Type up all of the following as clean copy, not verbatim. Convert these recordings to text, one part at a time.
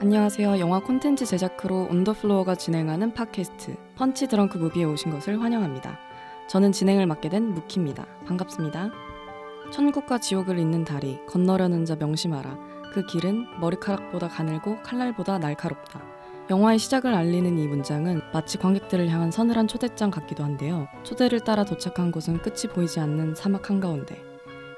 안녕하세요. 영화 콘텐츠 제작 크루 온더플로어가 진행하는 팟캐스트 펀치 드렁크 무비에 오신 것을 환영합니다. 저는 진행을 맡게 된 무키입니다. 반갑습니다. 천국과 지옥을 잇는 다리, 건너려는 자 명심하라. 그 길은 머리카락보다 가늘고 칼날보다 날카롭다. 영화의 시작을 알리는 이 문장은 마치 관객들을 향한 서늘한 초대장 같기도 한데요. 초대를 따라 도착한 곳은 끝이 보이지 않는 사막 한가운데.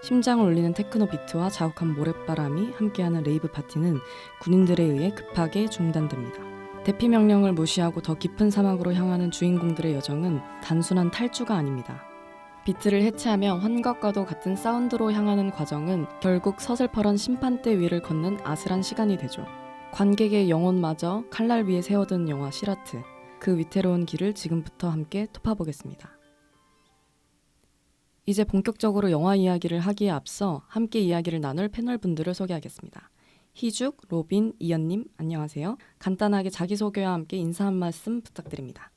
심장을 울리는 테크노 비트와 자욱한 모래바람이 함께하는 레이브 파티는 군인들에 의해 급하게 중단됩니다. 대피 명령을 무시하고 더 깊은 사막으로 향하는 주인공들의 여정은 단순한 탈주가 아닙니다. 비트를 해체하며 환각과도 같은 사운드로 향하는 과정은 결국 서슬퍼런 심판대 위를 걷는 아슬한 시간이 되죠. 관객의 영혼마저 칼날 위에 세워둔 영화 시라트. 그 위태로운 길을 지금부터 함께 토파보겠습니다. 이제 본격적으로 영화 이야기를 하기에 앞서 함께 이야기를 나눌 패널분들을 소개하겠습니다. 희죽, 로빈, 이연님 안녕하세요. 간단하게 자기소개와 함께 인사 한 말씀 부탁드립니다.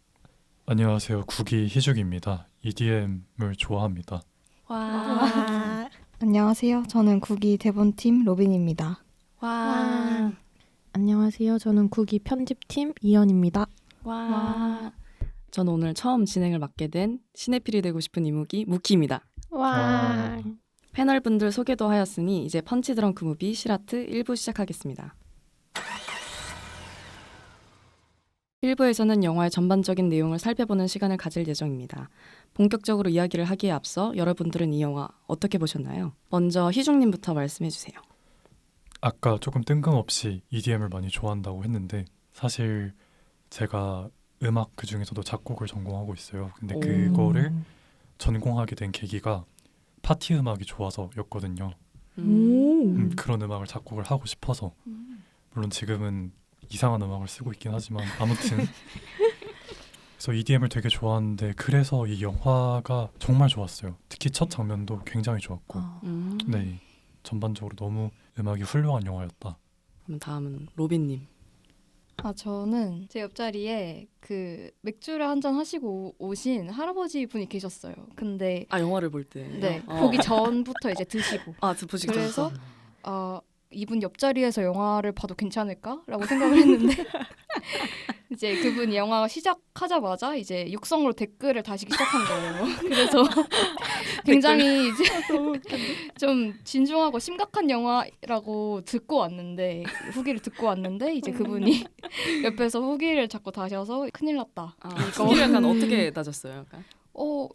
안녕하세요. 국이 희죽입니다. EDM을 좋아합니다. 와. 안녕하세요. 저는 국이 대본팀 로빈입니다. 와. 안녕하세요. 저는 국이 편집팀 이연입니다. 와. 전 오늘 처음 진행을 맡게 된 시네필이 되고 싶은 이무기 무키입니다. 와. 패널분들 소개도 하였으니 이제 펀치 드렁크 무비 시라트 1부 시작하겠습니다. 1부에서는 영화의 전반적인 내용을 살펴보는 시간을 가질 예정입니다. 본격적으로 이야기를 하기에 앞서 여러분들은 이 영화 어떻게 보셨나요? 먼저 희중님부터 말씀해주세요. 아까 조금 뜬금없이 EDM을 많이 좋아한다고 했는데 사실 제가 음악 그 중에서도 작곡을 전공하고 있어요. 근데 그거를 전공하게 된 계기가 파티 음악이 좋아서였거든요. 그런 음악을 작곡을 하고 싶어서 물론 지금은 이상한 음악을 쓰고 있긴 하지만 아무튼 그래서 EDM을 되게 좋아하는데 그래서 이 영화가 정말 좋았어요. 특히 첫 장면도 굉장히 좋았고 네 전반적으로 너무 음악이 훌륭한 영화였다. 그럼 다음은 로빈님. 저는 제 옆자리에 그 맥주를 한잔 하시고 오신 할아버지 분이 계셨어요. 근데 영화를 볼 때. 네, 보기 전부터 이제 드시고. 보시기 그래서 전부터. 이분 옆자리에서 영화를 봐도 괜찮을까라고 생각을 했는데 이제 그분이 영화가 시작하자마자 이제 육성으로 댓글을 다시기 시작한 거예요. 그래서 굉장히 이제 좀 진중하고 심각한 영화라고 후기를 듣고 왔는데 이제 그분이 옆에서 후기를 자꾸 다셔서 큰일 났다. 이거 후기를 약간 어떻게 따졌어요? 약간?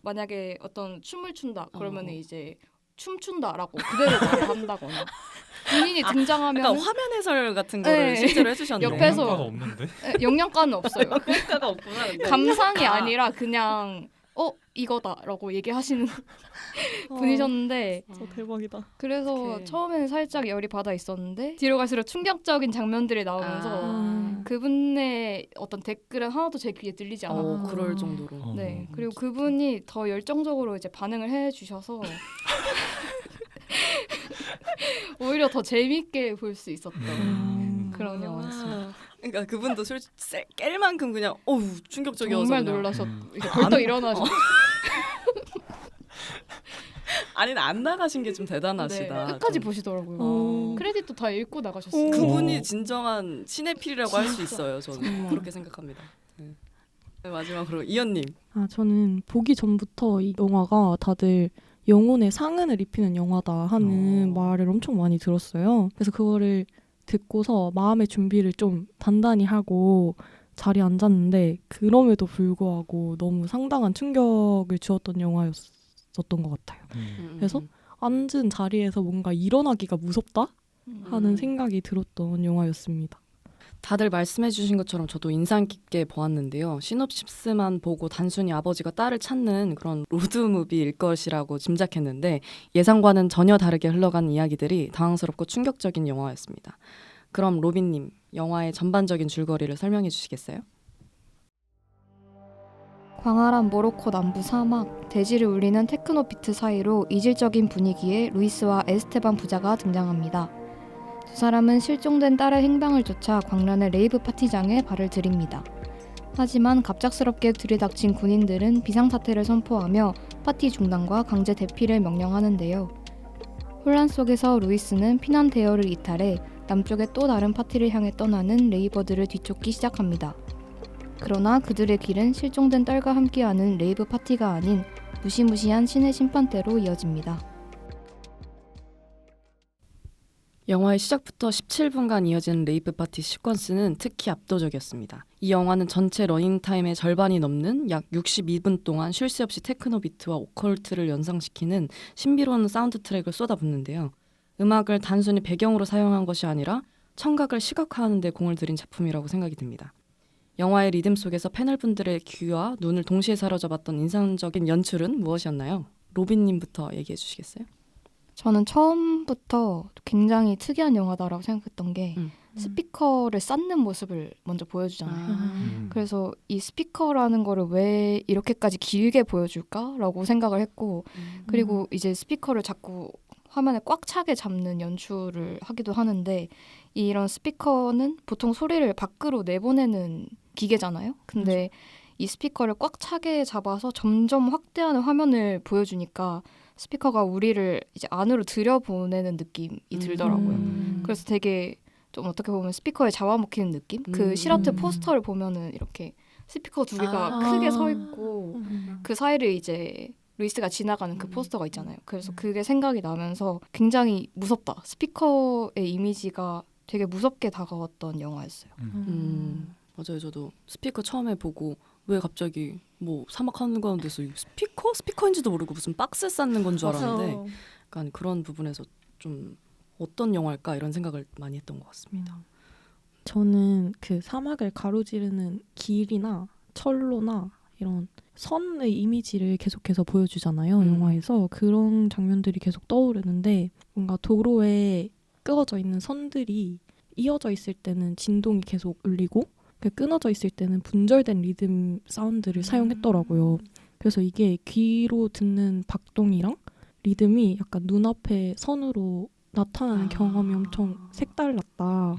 만약에 어떤 춤을 춘다 그러면 이제 춤춘다라고 그대로 말을 한다거나 본인이 등장하면 약간 화면 해설 같은 거를 실제로 해주셨네요. 옆에서 영양가가 없는데? 영양가는 없어요. 영양가가 없구나. 근데. 감상이 아니라 그냥 이거다라고 얘기하시는 분이셨는데 대박이다. 그래서 어떡해. 처음에는 살짝 열이 받아 있었는데 뒤로 갈수록 충격적인 장면들이 나오면서 그분의 어떤 댓글은 하나도 제 귀에 들리지 않았고 그럴 정도로. 네, 그리고 그분이 더 열정적으로 이제 반응을 해주셔서 오히려 더 재밌게 볼 수 있었던 그런 영화였습니다. 그러니까 그분도 깰 만큼 그냥 충격적이어서 정말 그냥. 놀라서 이렇게 벌떡 일어나서 아니 안 나가신 게 좀 대단하시다. 네, 끝까지 좀. 보시더라고요. 크레딧도 다 읽고 나가셨어요. 그분이 진정한 시네필이라고 할 수 있어요. 저는 정말. 그렇게 생각합니다. 네. 마지막으로 이연님. 저는 보기 전부터 이 영화가 다들 영혼의 상흔을 입히는 영화다 하는 말을 엄청 많이 들었어요. 그래서 그거를 듣고서 마음의 준비를 좀 단단히 하고 자리에 앉았는데 그럼에도 불구하고 너무 상당한 충격을 주었던 영화였었던 것 같아요. 그래서 앉은 자리에서 뭔가 일어나기가 무섭다 하는 생각이 들었던 영화였습니다. 다들 말씀해 주신 것처럼 저도 인상 깊게 보았는데요. 시놉시스만 보고 단순히 아버지가 딸을 찾는 그런 로드무비일 것이라고 짐작했는데 예상과는 전혀 다르게 흘러간 이야기들이 당황스럽고 충격적인 영화였습니다. 그럼 로빈님, 영화의 전반적인 줄거리를 설명해 주시겠어요? 광활한 모로코 남부 사막, 대지를 울리는 테크노 비트 사이로 이질적인 분위기의 루이스와 에스테반 부자가 등장합니다. 두 사람은 실종된 딸의 행방을 쫓아 광란의 레이브 파티장에 발을 들입니다. 하지만 갑작스럽게 들이닥친 군인들은 비상사태를 선포하며 파티 중단과 강제 대피를 명령하는데요. 혼란 속에서 루이스는 피난 대여를 이탈해 남쪽의 또 다른 파티를 향해 떠나는 레이버들을 뒤쫓기 시작합니다. 그러나 그들의 길은 실종된 딸과 함께하는 레이브 파티가 아닌 무시무시한 신의 심판대로 이어집니다. 영화의 시작부터 17분간 이어지는 레이브 파티 시퀀스는 특히 압도적이었습니다. 이 영화는 전체 러닝타임의 절반이 넘는 약 62분 동안 쉴 새 없이 테크노 비트와 오컬트를 연상시키는 신비로운 사운드 트랙을 쏟아붓는데요. 음악을 단순히 배경으로 사용한 것이 아니라 청각을 시각화하는 데 공을 들인 작품이라고 생각이 듭니다. 영화의 리듬 속에서 패널분들의 귀와 눈을 동시에 사로잡았던 인상적인 연출은 무엇이었나요? 로빈님부터 얘기해 주시겠어요? 저는 처음부터 굉장히 특이한 영화다라고 생각했던 게 스피커를 쌓는 모습을 먼저 보여주잖아요. 그래서 이 스피커라는 거를 왜 이렇게까지 길게 보여줄까라고 생각을 했고 그리고 이제 스피커를 자꾸 화면에 꽉 차게 잡는 연출을 하기도 하는데 이런 스피커는 보통 소리를 밖으로 내보내는 기계잖아요. 근데 이 스피커를 꽉 차게 잡아서 점점 확대하는 화면을 보여주니까 스피커가 우리를 이제 안으로 들여보내는 느낌이 들더라고요. 그래서 되게 좀 어떻게 보면 스피커에 잡아먹히는 느낌? 그 시라트 포스터를 보면은 이렇게 스피커 두 개가 크게 서 있고 그 사이를 이제 루이스가 지나가는 그 포스터가 있잖아요. 그래서 그게 생각이 나면서 굉장히 무섭다. 스피커의 이미지가 되게 무섭게 다가왔던 영화였어요. 맞아요. 저도 스피커 처음에 보고 왜 갑자기 뭐 사막 한가운데서 스피커인지도 모르고 무슨 박스 쌓는 건 줄 알았는데 약간 그런 부분에서 좀 어떤 영화일까 이런 생각을 많이 했던 것 같습니다. 저는 그 사막을 가로지르는 길이나 철로나 이런 선의 이미지를 계속해서 보여주잖아요. 영화에서 그런 장면들이 계속 떠오르는데 뭔가 도로에 끄어져 있는 선들이 이어져 있을 때는 진동이 계속 울리고 끊어져 있을 때는 분절된 리듬 사운드를 사용했더라고요. 그래서 이게 귀로 듣는 박동이랑 리듬이 약간 눈앞에 선으로 나타나는 경험이 엄청 색달랐다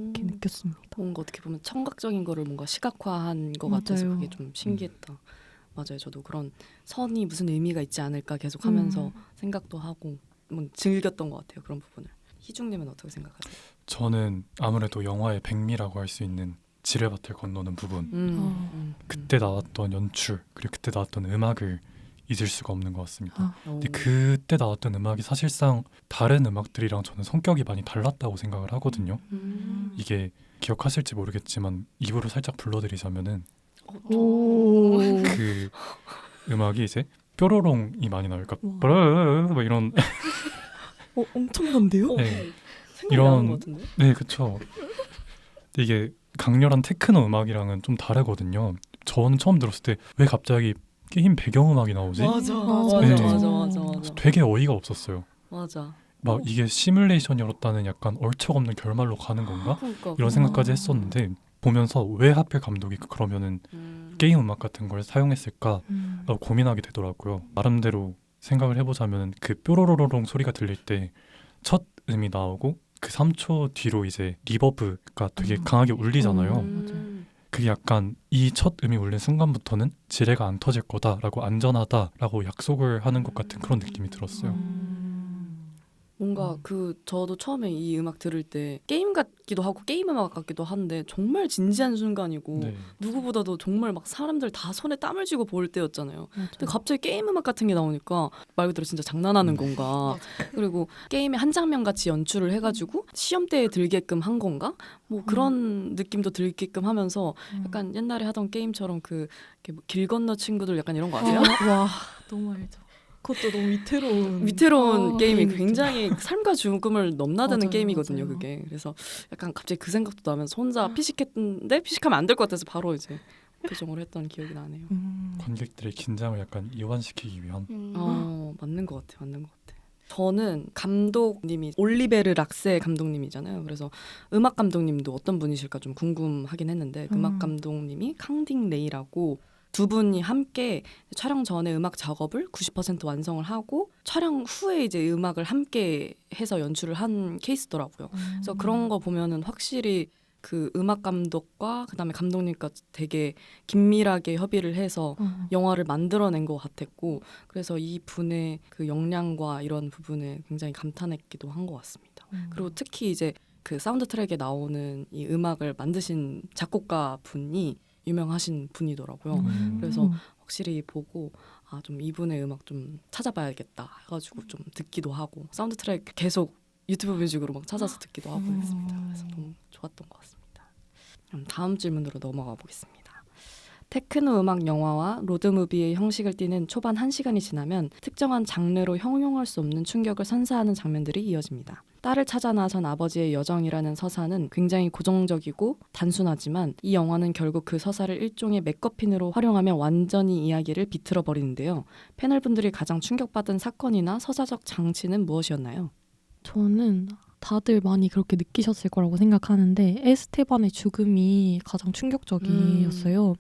이렇게 느꼈습니다. 뭔가 어떻게 보면 청각적인 거를 뭔가 시각화한 것 맞아요. 같아서 그게 좀 신기했다. 맞아요. 저도 그런 선이 무슨 의미가 있지 않을까 계속 하면서 생각도 하고 즐겼던 것 같아요. 그런 부분을. 희중님은 어떻게 생각하세요? 저는 아무래도 영화의 백미라고 할 수 있는 지뢰밭을 건너는 부분 그때 나왔던 연출 그리고 그때 나왔던 음악을 잊을 수가 없는 것 같습니다. 근데 그때 나왔던 음악이 사실상 다른 음악들이랑 저는 성격이 많이 달랐다고 생각을 하거든요. 이게 기억하실지 모르겠지만 입으로 살짝 불러드리자면은 그 음악이 이제 뾰로롱이 많이 나올까 뭐 이런 엄청난데요? 네, 이런 것 같은데? 네 그쵸. 이게 강렬한 테크노 음악이랑은 좀 다르거든요. 저는 처음 들었을 때 왜 갑자기 게임 배경음악이 나오지? 맞아. 되게 어이가 없었어요. 맞아. 막 이게 시뮬레이션이었다는 약간 얼척없는 결말로 가는 건가? 그러니까. 이런 생각까지 했었는데 보면서 왜 하필 감독이 그러면은 게임 음악 같은 걸 사용했을까 라고 고민하게 되더라고요. 나름대로 생각을 해보자면 그 뾰로로로롱 소리가 들릴 때 첫 음이 나오고 그 3초 뒤로 이제 리버브가 되게 강하게 울리잖아요. 그게 약간 이 첫 음이 울린 순간부터는 지뢰가 안 터질 거다라고 안전하다라고 약속을 하는 것 같은 그런 느낌이 들었어요. 뭔가 저도 처음에 이 음악 들을 때 게임 같기도 하고 게임 음악 같기도 한데 정말 진지한 순간이고 네. 누구보다도 정말 막 사람들 다 손에 땀을 쥐고 볼 때였잖아요. 근데 갑자기 게임 음악 같은 게 나오니까 말 그대로 진짜 장난하는 건가? 그리고 게임의 한 장면 같이 연출을 해가지고 시험대에 들게끔 한 건가? 뭐 그런 느낌도 들게끔 하면서 약간 옛날에 하던 게임처럼 길 건너 친구들 약간 이런 거 아세요? 와 너무 알죠. 그것도 너무 위태로운 게임이 게임이죠. 굉장히 삶과 죽음을 넘나드는 맞아요, 게임이거든요. 맞아요. 그게. 그래서 약간 갑자기 그 생각도 나면서 혼자 피식했는데 피식하면 안 될 것 같아서 바로 이제 표정을 했던 기억이 나네요. 관객들의 긴장을 약간 이완시키기 위한 맞는 것 같아요. 맞는 것 같아요. 저는 감독님이 올리베르 락세 감독님이잖아요. 그래서 음악 감독님도 어떤 분이실까 좀 궁금하긴 했는데 음악 감독님이 캉딩 레이라고 두 분이 함께 촬영 전에 음악 작업을 90% 완성을 하고 촬영 후에 이제 음악을 함께 해서 연출을 한 케이스더라고요. 그래서 그런 거 보면은 확실히 그 음악 감독과 그다음에 감독님과 되게 긴밀하게 협의를 해서 영화를 만들어낸 것 같았고 그래서 이 분의 그 역량과 이런 부분에 굉장히 감탄했기도 한 것 같습니다. 그리고 특히 이제 그 사운드 트랙에 나오는 이 음악을 만드신 작곡가 분이 유명하신 분이더라고요. 그래서 확실히 보고 좀 이분의 음악 좀 찾아봐야겠다 해가지고 좀 듣기도 하고 사운드 트랙 계속 유튜브 뮤직으로 막 찾아서 듣기도 하고 했습니다. 그래서 너무 좋았던 것 같습니다. 그럼 다음 질문으로 넘어가 보겠습니다. 테크노 음악 영화와 로드무비의 형식을 띠는 초반 1시간이 지나면 특정한 장르로 형용할 수 없는 충격을 선사하는 장면들이 이어집니다. 딸을 찾아 나선 아버지의 여정이라는 서사는 굉장히 고정적이고 단순하지만 이 영화는 결국 그 서사를 일종의 맥거핀으로 활용하며 완전히 이야기를 비틀어 버리는데요. 패널분들이 가장 충격받은 사건이나 서사적 장치는 무엇이었나요? 저는 다들 많이 그렇게 느끼셨을 거라고 생각하는데 에스테반의 죽음이 가장 충격적이었어요.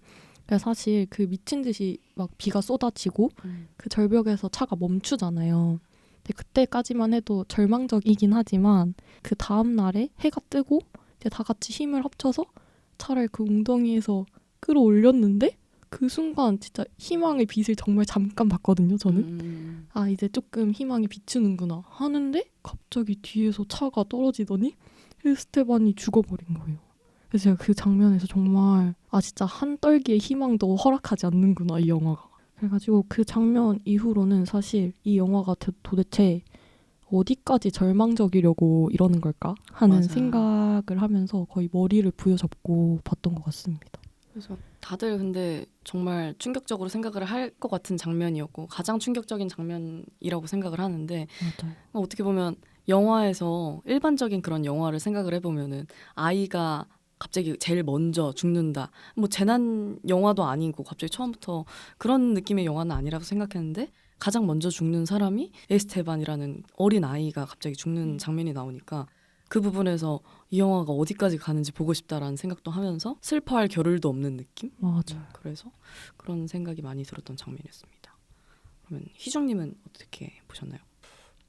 그러니까 사실 그 미친 듯이 막 비가 쏟아지고 그 절벽에서 차가 멈추잖아요. 근데 그때까지만 해도 절망적이긴 하지만 그 다음 날에 해가 뜨고 이제 다 같이 힘을 합쳐서 차를 그 웅덩이에서 끌어올렸는데 그 순간 진짜 희망의 빛을 정말 잠깐 봤거든요. 저는 이제 조금 희망이 비추는구나 하는데 갑자기 뒤에서 차가 떨어지더니 에스테반이 죽어버린 거예요. 그래서 제가 그 장면에서 정말 진짜 한 떨기의 희망도 허락하지 않는구나 이 영화가. 그래가지고 그 장면 이후로는 사실 이 영화가 도대체 어디까지 절망적이려고 이러는 걸까 하는 맞아요. 생각을 하면서 거의 머리를 부여잡고 봤던 것 같습니다. 그래서 다들 근데 정말 충격적으로 생각을 할 것 같은 장면이었고 가장 충격적인 장면이라고 생각을 하는데 맞아요. 어떻게 보면 영화에서 일반적인 그런 영화를 생각을 해보면은 아이가 갑자기 제일 먼저 죽는다. 뭐 재난 영화도 아니고 갑자기 처음부터 그런 느낌의 영화는 아니라고 생각했는데 가장 먼저 죽는 사람이 에스테반이라는 어린 아이가 갑자기 죽는 장면이 나오니까 그 부분에서 이 영화가 어디까지 가는지 보고 싶다라는 생각도 하면서 슬퍼할 겨를도 없는 느낌? 맞아요. 그래서 그런 생각이 많이 들었던 장면이었습니다. 그러면 희중님은 어떻게 보셨나요?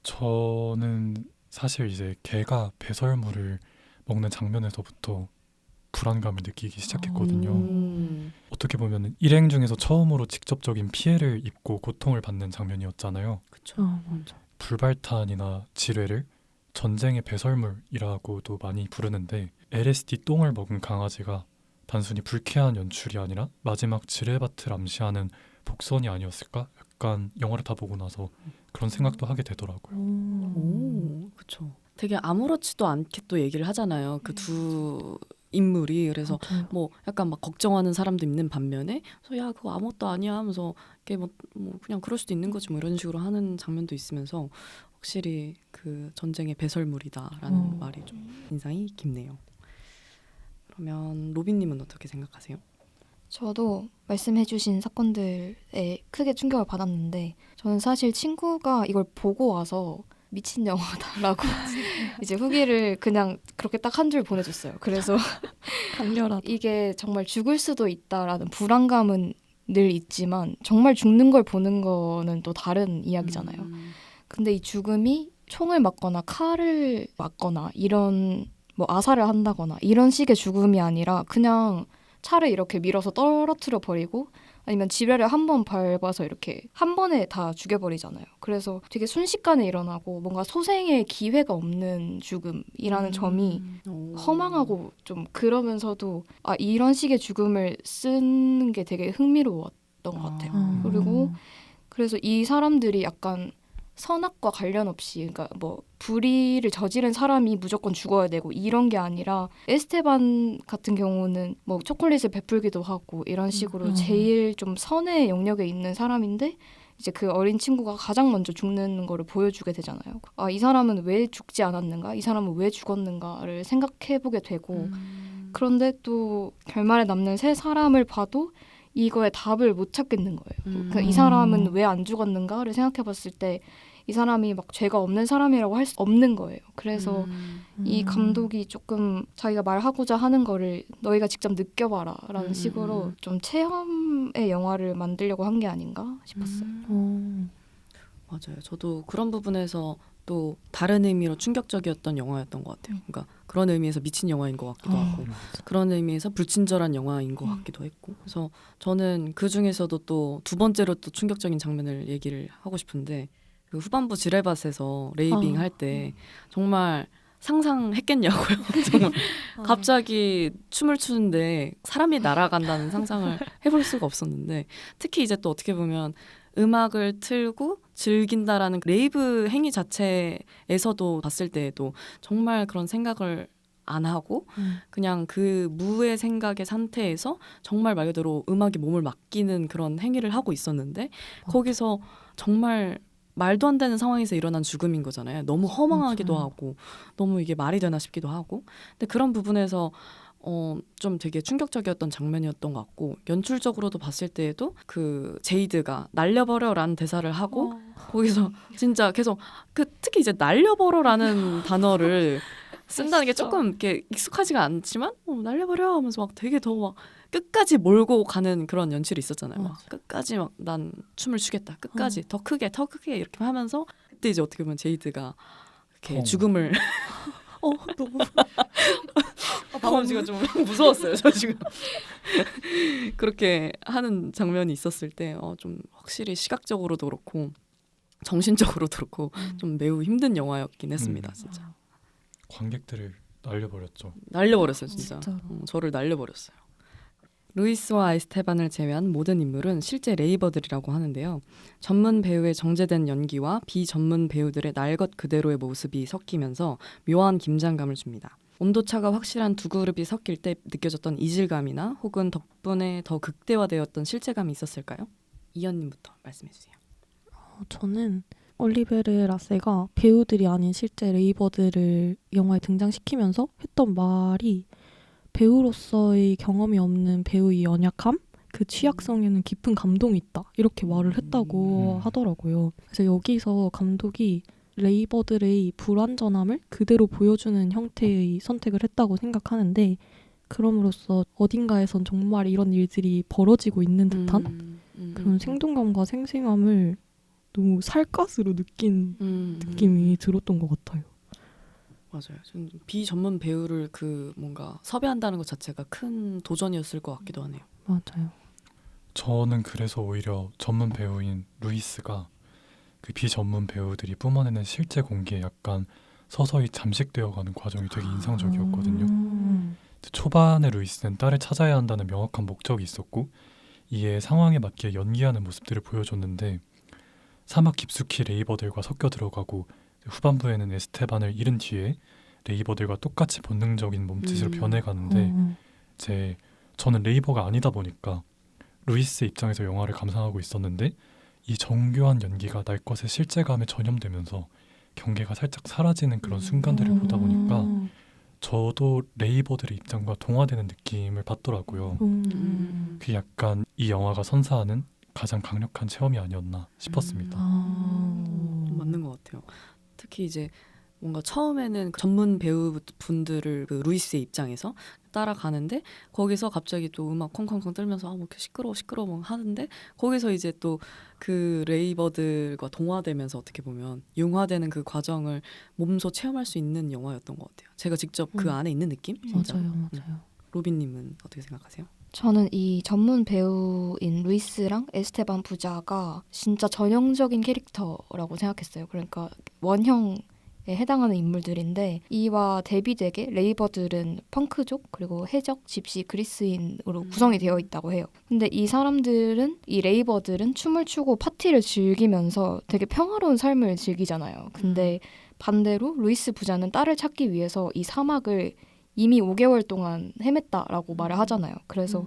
저는 사실 이제 개가 배설물을 먹는 장면에서부터 불안감을 느끼기 시작했거든요. 어떻게 보면 일행 중에서 처음으로 직접적인 피해를 입고 고통을 받는 장면이었잖아요. 그렇죠. 맞아. 불발탄이나 지뢰를 전쟁의 배설물이라고도 많이 부르는데 LSD 똥을 먹은 강아지가 단순히 불쾌한 연출이 아니라 마지막 지뢰밭을 암시하는 복선이 아니었을까? 약간 영화를 다 보고 나서 그런 생각도 하게 되더라고요. 오, 그렇죠. 되게 아무렇지도 않게 또 얘기를 하잖아요. 그 두 인물이. 그래서 맞아요. 뭐 약간 막 걱정하는 사람도 있는 반면에 야 그거 아무것도 아니야 하면서 이게 뭐 그냥 그럴 수도 있는 거지 뭐 이런 식으로 하는 장면도 있으면서 확실히 그 전쟁의 배설물이다라는 말이 좀 인상이 깊네요. 그러면 로빈님은 어떻게 생각하세요? 저도 말씀해주신 사건들에 크게 충격을 받았는데 저는 사실 친구가 이걸 보고 와서 미친 영화다라고 이제 후기를 그냥 그렇게 딱 한 줄 보내줬어요. 그래서 강렬하다. 이게 정말 죽을 수도 있다라는 불안감은 늘 있지만 정말 죽는 걸 보는 거는 또 다른 이야기잖아요. 근데 이 죽음이 총을 맞거나 칼을 맞거나 이런 뭐 아사를 한다거나 이런 식의 죽음이 아니라 그냥 차를 이렇게 밀어서 떨어뜨려 버리고 아니면 지뢰를 한 번 밟아서 이렇게 한 번에 다 죽여버리잖아요. 그래서 되게 순식간에 일어나고 뭔가 소생의 기회가 없는 죽음이라는 점이 허망하고 좀 그러면서도 이런 식의 죽음을 쓰는 게 되게 흥미로웠던 것 같아요. 그리고 그래서 이 사람들이 약간 선악과 관련 없이 그러니까 뭐 불의를 저지른 사람이 무조건 죽어야 되고 이런 게 아니라 에스테반 같은 경우는 뭐 초콜릿을 베풀기도 하고 이런 식으로 제일 좀 선의 영역에 있는 사람인데 이제 그 어린 친구가 가장 먼저 죽는 거를 보여주게 되잖아요. 이 사람은 왜 죽지 않았는가? 이 사람은 왜 죽었는가를 생각해보게 되고 그런데 또 결말에 남는 세 사람을 봐도 이거에 답을 못 찾겠는 거예요. 그러니까 이 사람은 왜 안 죽었는가를 생각해봤을 때 이 사람이 막 죄가 없는 사람이라고 할 수 없는 거예요. 그래서 이 감독이 조금 자기가 말하고자 하는 거를 너희가 직접 느껴봐라 라는 식으로 좀 체험의 영화를 만들려고 한 게 아닌가 싶었어요. 맞아요. 저도 그런 부분에서 또 다른 의미로 충격적이었던 영화였던 것 같아요. 그러니까 그런 의미에서 미친 영화인 것 같기도 하고 그런 의미에서 불친절한 영화인 것 같기도 했고 그래서 저는 그 중에서도 또 두 번째로 또 충격적인 장면을 얘기를 하고 싶은데 그 후반부 지뢰밭에서 레이빙 할 때 정말 상상했겠냐고요. 정말 갑자기 춤을 추는데 사람이 날아간다는 상상을 해볼 수가 없었는데 특히 이제 또 어떻게 보면 음악을 틀고 즐긴다라는 레이브 행위 자체에서도 봤을 때에도 정말 그런 생각을 안 하고 그냥 그 무의 생각의 상태에서 정말 말 그대로 음악에 몸을 맡기는 그런 행위를 하고 있었는데 거기서 정말 말도 안 되는 상황에서 일어난 죽음인 거잖아요. 너무 허망하기도 맞아요. 하고 너무 이게 말이 되나 싶기도 하고 근데 그런 부분에서 좀 되게 충격적이었던 장면이었던 것 같고 연출적으로도 봤을 때에도 그 제이드가 날려버려라는 대사를 하고 거기서 진짜 계속 그 특히 이제 날려버려라는 단어를 쓴다는 게 조금 이렇게 익숙하지가 않지만 날려버려 하면서 막 되게 더 막 끝까지 몰고 가는 그런 연출이 있었잖아요. 막 끝까지 막 난 춤을 추겠다. 끝까지 더 크게 이렇게 하면서 그때 이제 어떻게 보면 제이드가 이렇게 죽음을 너무 방언지가 좀 무서웠어요. 저 지금 그렇게 하는 장면이 있었을 때 좀 확실히 시각적으로도 그렇고 정신적으로도 그렇고 좀 매우 힘든 영화였긴 했습니다. 진짜 관객들을 날려버렸죠. 날려버렸어요. 진짜 진짜로. 저를 날려버렸어요. 루이스와 아이스테반을 제외한 모든 인물은 실제 레이버들이라고 하는데요. 전문 배우의 정제된 연기와 비전문 배우들의 날 것 그대로의 모습이 섞이면서 묘한 긴장감을 줍니다. 온도차가 확실한 두 그룹이 섞일 때 느껴졌던 이질감이나 혹은 덕분에 더 극대화되었던 실체감이 있었을까요? 이현님부터 말씀해주세요. 저는 올리베르 라세가 배우들이 아닌 실제 레이버들을 영화에 등장시키면서 했던 말이 배우로서의 경험이 없는 배우의 연약함? 그 취약성에는 깊은 감동이 있다. 이렇게 말을 했다고 하더라고요. 그래서 여기서 감독이 레이버들의 불완전함을 그대로 보여주는 형태의 선택을 했다고 생각하는데 그럼으로써 어딘가에선 정말 이런 일들이 벌어지고 있는 듯한 그런 생동감과 생생함을 너무 살갗으로 느낀 느낌이 들었던 것 같아요. 맞아요. 좀 비전문 배우를 그 뭔가 섭외한다는 것 자체가 큰 도전이었을 것 같기도 하네요. 맞아요. 저는 그래서 오히려 전문 배우인 루이스가 그 비전문 배우들이 뿜어내는 실제 공기에 약간 서서히 잠식되어가는 과정이 되게 인상적이었거든요. 초반에 루이스는 딸을 찾아야 한다는 명확한 목적이 있었고 이에 상황에 맞게 연기하는 모습들을 보여줬는데 사막 깊숙이 레이버들과 섞여 들어가고 후반부에는 에스테반을 잃은 뒤에 레이버들과 똑같이 본능적인 몸짓으로 변해가는데 저는 레이버가 아니다 보니까 루이스 입장에서 영화를 감상하고 있었는데 이 정교한 연기가 날 것의 실제감에 전염되면서 경계가 살짝 사라지는 그런 순간들을 보다 보니까 저도 레이버들의 입장과 동화되는 느낌을 받더라고요. 그게 약간 이 영화가 선사하는 가장 강력한 체험이 아니었나 싶었습니다. 맞는 것 같아요. 특히 이제 뭔가 처음에는 전문 배우분들을 그 루이스의 입장에서 따라가는데 거기서 갑자기 또 음악 콩콩콩 들면서 뭐 이렇게 시끄러워 뭐 하는데 거기서 이제 또 그 레이버들과 동화되면서 어떻게 보면 융화되는 그 과정을 몸소 체험할 수 있는 영화였던 것 같아요. 제가 직접 그 안에 있는 느낌? 진짜. 맞아요. 로빈님은 어떻게 생각하세요? 저는 이 전문 배우인 루이스랑 에스테반 부자가 진짜 전형적인 캐릭터라고 생각했어요. 그러니까 원형에 해당하는 인물들인데 이와 대비되게 레이버들은 펑크족 그리고 해적, 집시, 그리스인으로 구성이 되어 있다고 해요. 근데 이 사람들은 이 레이버들은 춤을 추고 파티를 즐기면서 되게 평화로운 삶을 즐기잖아요. 근데 반대로 루이스 부자는 딸을 찾기 위해서 이 사막을 이미 5개월 동안 헤맸다라고 말을 하잖아요. 그래서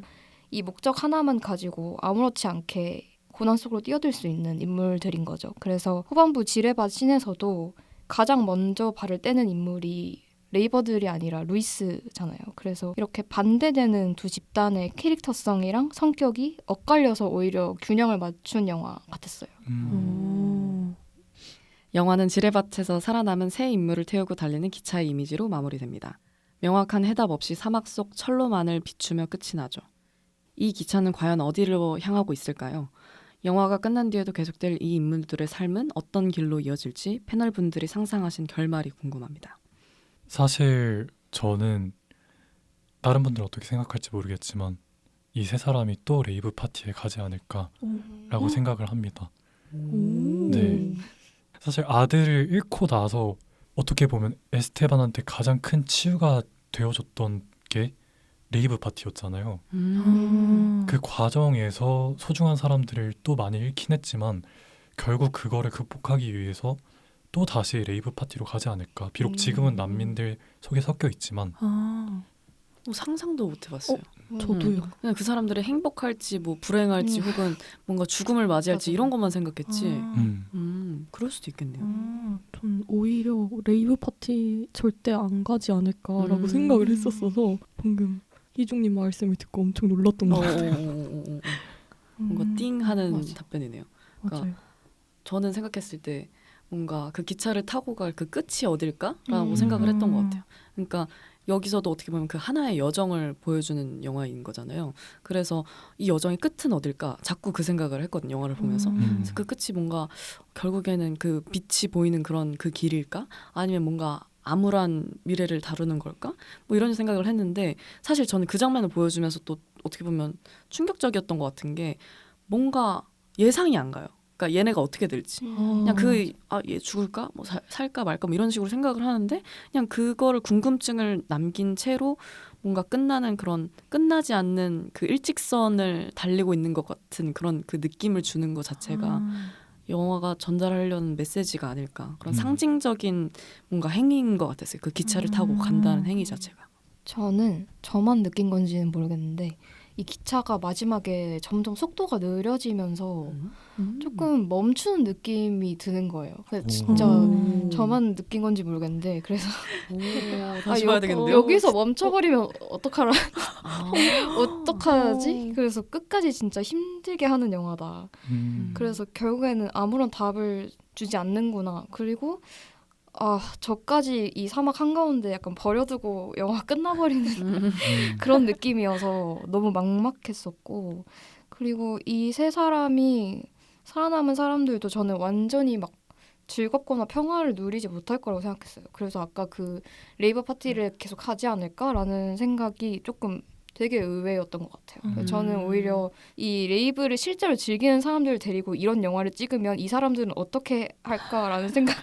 이 목적 하나만 가지고 아무렇지 않게 고난 속으로 뛰어들 수 있는 인물들인 거죠. 그래서 후반부 지뢰밭 씬에서도 가장 먼저 발을 떼는 인물이 레이버들이 아니라 루이스잖아요. 그래서 이렇게 반대되는 두 집단의 캐릭터성이랑 성격이 엇갈려서 오히려 균형을 맞춘 영화 같았어요. 영화는 지뢰밭에서 살아남은 새 인물을 태우고 달리는 기차의 이미지로 마무리됩니다. 명확한 해답 없이 사막 속 철로만을 비추며 끝이 나죠. 이 기차는 과연 어디로 향하고 있을까요? 영화가 끝난 뒤에도 계속될 이 인물들의 삶은 어떤 길로 이어질지 패널분들이 상상하신 결말이 궁금합니다. 사실 저는 다른 분들은 어떻게 생각할지 모르겠지만 이 세 사람이 또 레이브 파티에 가지 않을까라고 생각을 합니다. 네. 사실 아들을 잃고 나서 어떻게 보면 에스테반한테 가장 큰 치유가 되어줬던 게 레이브 파티였잖아요. 그 과정에서 소중한 사람들을 또 많이 잃긴 했지만 결국 그거를 극복하기 위해서 또 다시 레이브 파티로 가지 않을까. 비록 지금은 난민들 속에 섞여 있지만 상상도 못 해봤어요. 저도요. 그냥 그 사람들이 행복할지 뭐 불행할지 혹은 뭔가 죽음을 맞이할지 맞아. 이런 것만 생각했지. 아. 그럴 수도 있겠네요. 전 오히려 레이브 파티 절대 안 가지 않을까라고 생각을 했었어서 방금 희중님 말씀을 듣고 엄청 놀랐던 것 같아요. 뭔가 띵 하는 맞아. 답변이네요. 맞아요. 저는 생각했을 때 뭔가 그 기차를 타고 갈 그 끝이 어딜까라고 음. 생각을 했던 것 같아요. 그러니까 여기서도 어떻게 보면 그 하나의 여정을 보여주는 영화인 거잖아요. 그래서 이 여정의 끝은 어딜까? 자꾸 그 생각을 했거든요. 영화를 보면서. 그래서 그 끝이 뭔가 결국에는 그 빛이 보이는 그런 그 길일까? 아니면 뭔가 암울한 미래를 다루는 걸까? 뭐 이런 생각을 했는데 사실 저는 그 장면을 보여주면서 또 어떻게 보면 충격적이었던 것 같은 게 뭔가 예상이 안 가요. 그러니까 얘네가 어떻게 될지. 그냥 얘 죽을까? 뭐 살까 말까? 뭐 이런 식으로 생각을 하는데 그냥 그거를 궁금증을 남긴 채로 뭔가 끝나는 그런 끝나지 않는 그 일직선을 달리고 있는 것 같은 그런 그 느낌을 주는 것 자체가 영화가 전달하려는 메시지가 아닐까. 그런 상징적인 뭔가 행위인 것 같았어요. 그 기차를 타고 간다는 행위 자체가. 저는 저만 느낀 건지는 모르겠는데 이 기차가 마지막에 점점 속도가 느려지면서 조금 멈추는 느낌이 드는 거예요. 그래서 진짜 저만 느낀 건지 모르겠는데 그래서 다시 봐야 되겠는데요? 여기서 멈춰버리면 어떡하지? 그래서 끝까지 진짜 힘들게 하는 영화다. 그래서 결국에는 아무런 답을 주지 않는구나. 그리고 저까지 이 사막 한가운데 약간 버려두고 영화 끝나버리는 그런 느낌이어서 너무 막막했었고 그리고 이 세 사람이 살아남은 사람들도 저는 완전히 막 즐겁거나 평화를 누리지 못할 거라고 생각했어요. 그래서 아까 그 레이버 파티를 계속 하지 않을까라는 생각이 조금 되게 의외였던 것 같아요. 그래서 저는 오히려 이 레이브를 실제로 즐기는 사람들을 데리고 이런 영화를 찍으면 이 사람들은 어떻게 할까라는 생각을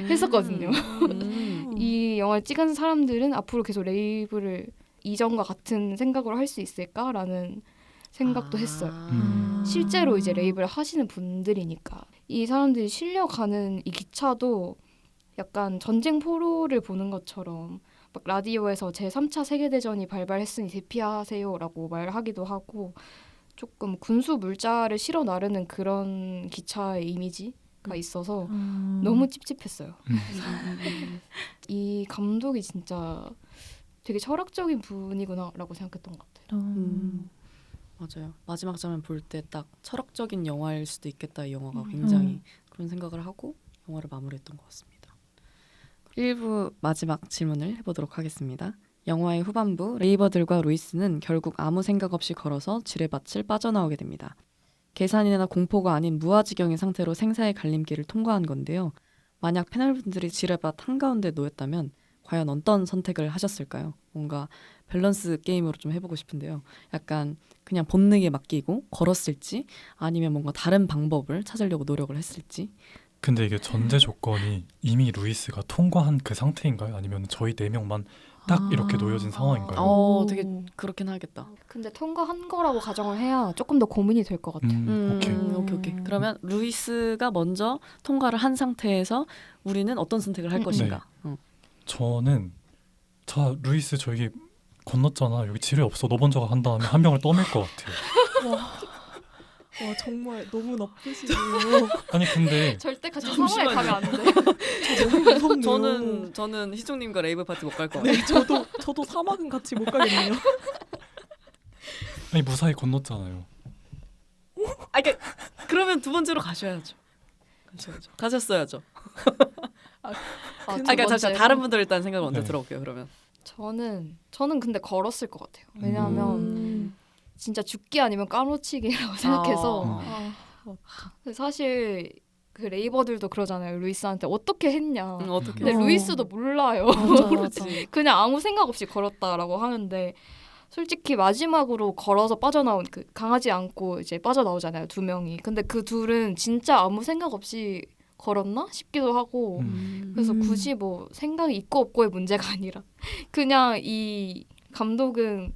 했었거든요. 이 영화를 찍은 사람들은 앞으로 계속 레이브를 이전과 같은 생각으로 할 수 있을까라는 생각도 했어요. 실제로 이제 레이브를 하시는 분들이니까 이 사람들이 실려가는 이 기차도 약간 전쟁 포로를 보는 것처럼 막 라디오에서 제3차 세계대전이 발발했으니 대피하세요라고 말하기도 하고 조금 군수 물자를 실어 나르는 그런 기차의 이미지가 있어서 너무 찝찝했어요. 이 감독이 진짜 되게 철학적인 분이구나라고 생각했던 것 같아요. 맞아요. 마지막 장면 볼 때 딱 철학적인 영화일 수도 있겠다. 이 영화가 굉장히 그런 생각을 하고 영화를 마무리했던 것 같습니다. 1부 마지막 질문을 해보도록 하겠습니다. 영화의 후반부 레이버들과 루이스는 결국 아무 생각 없이 걸어서 지뢰밭을 빠져나오게 됩니다. 계산이나 공포가 아닌 무아지경의 상태로 생사의 갈림길을 통과한 건데요. 만약 패널분들이 지뢰밭 한가운데 놓였다면 과연 어떤 선택을 하셨을까요? 뭔가 밸런스 게임으로 좀 해보고 싶은데요. 약간 그냥 본능에 맡기고 걸었을지 아니면 뭔가 다른 방법을 찾으려고 노력을 했을지. 근데 이게 전제 조건이 이미 루이스가 통과한 그 상태인가요? 아니면 저희 4명만 딱 이렇게 놓여진 상황인가요? 되게 그렇긴 하겠다. 근데 통과한 거라고 가정을 해야 조금 더 고민이 될 것 같아요. 오케이. 그러면 루이스가 먼저 통과를 한 상태에서 우리는 어떤 선택을 할 것인가? 저는 루이스 저기 건넜잖아. 여기 지뢰 없어. 너 먼저 한 다음에 한 명을 떠밀 것 같아요. 와 정말 너무 나쁘시네요. 아니 근데 절대 같이 사막에 가면 안 돼. 너무 무섭네요. 저는 희종님과 레이브 파티 못 갈 것 같아요. 네, 저도 사막은 같이 못 가겠네요. 아니 무사히 건넜잖아요. 그러면 두 번째로 가셔야죠. 가셨어야죠. 그러니까 잠시만 다른 분들 일단 생각 먼저 네. 들어볼게요. 그러면 저는 근데 걸었을 것 같아요. 왜냐하면 진짜 죽기 아니면 까놓치기라고 생각해서 사실 그 레이버들도 그러잖아요. 루이스한테 어떻게 했냐. 어떻게? 근데 루이스도 몰라요. 맞아. 그냥 아무 생각 없이 걸었다라고 하는데 솔직히 마지막으로 걸어서 빠져나온 강하지 않고 이제 빠져나오잖아요. 2명이. 근데 그 둘은 진짜 아무 생각 없이 걸었나 싶기도 하고 그래서 음. 굳이 뭐 생각이 있고 없고의 문제가 아니라 그냥 이 감독은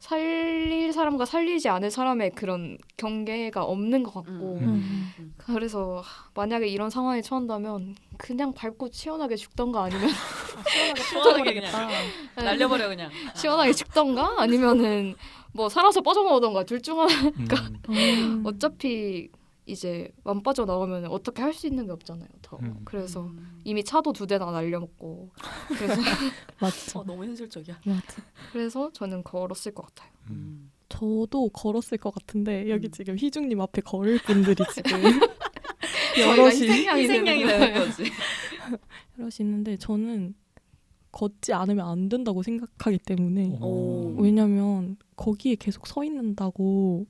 살릴 사람과 살리지 않을 사람의 그런 경계가 없는 것 같고 그래서 만약에 이런 상황에 처한다면 그냥 밟고 시원하게 죽던가 아니면 시원하게 그냥 날려버려 그냥. 시원하게 죽던가 아니면은 뭐 살아서 빠져나오던가 둘 중 하나. 어차피 이제 안 빠져나오면 어떻게 할 수 있는 게 없잖아요. 더. 그래서 이미 차도 2대나 날려먹고 그래서 맞죠. 너무 현실적이야. 맞아. 그래서 저는 걸었을 것 같아요. 저도 걸었을 것 같은데 여기 지금 희중님 앞에 걸을 분들이 지금 여럿이 희생양이 되는 거지. 여럿이 있는데 저는 걷지 않으면 안 된다고 생각하기 때문에 오. 왜냐면 거기에 계속 서 있는다고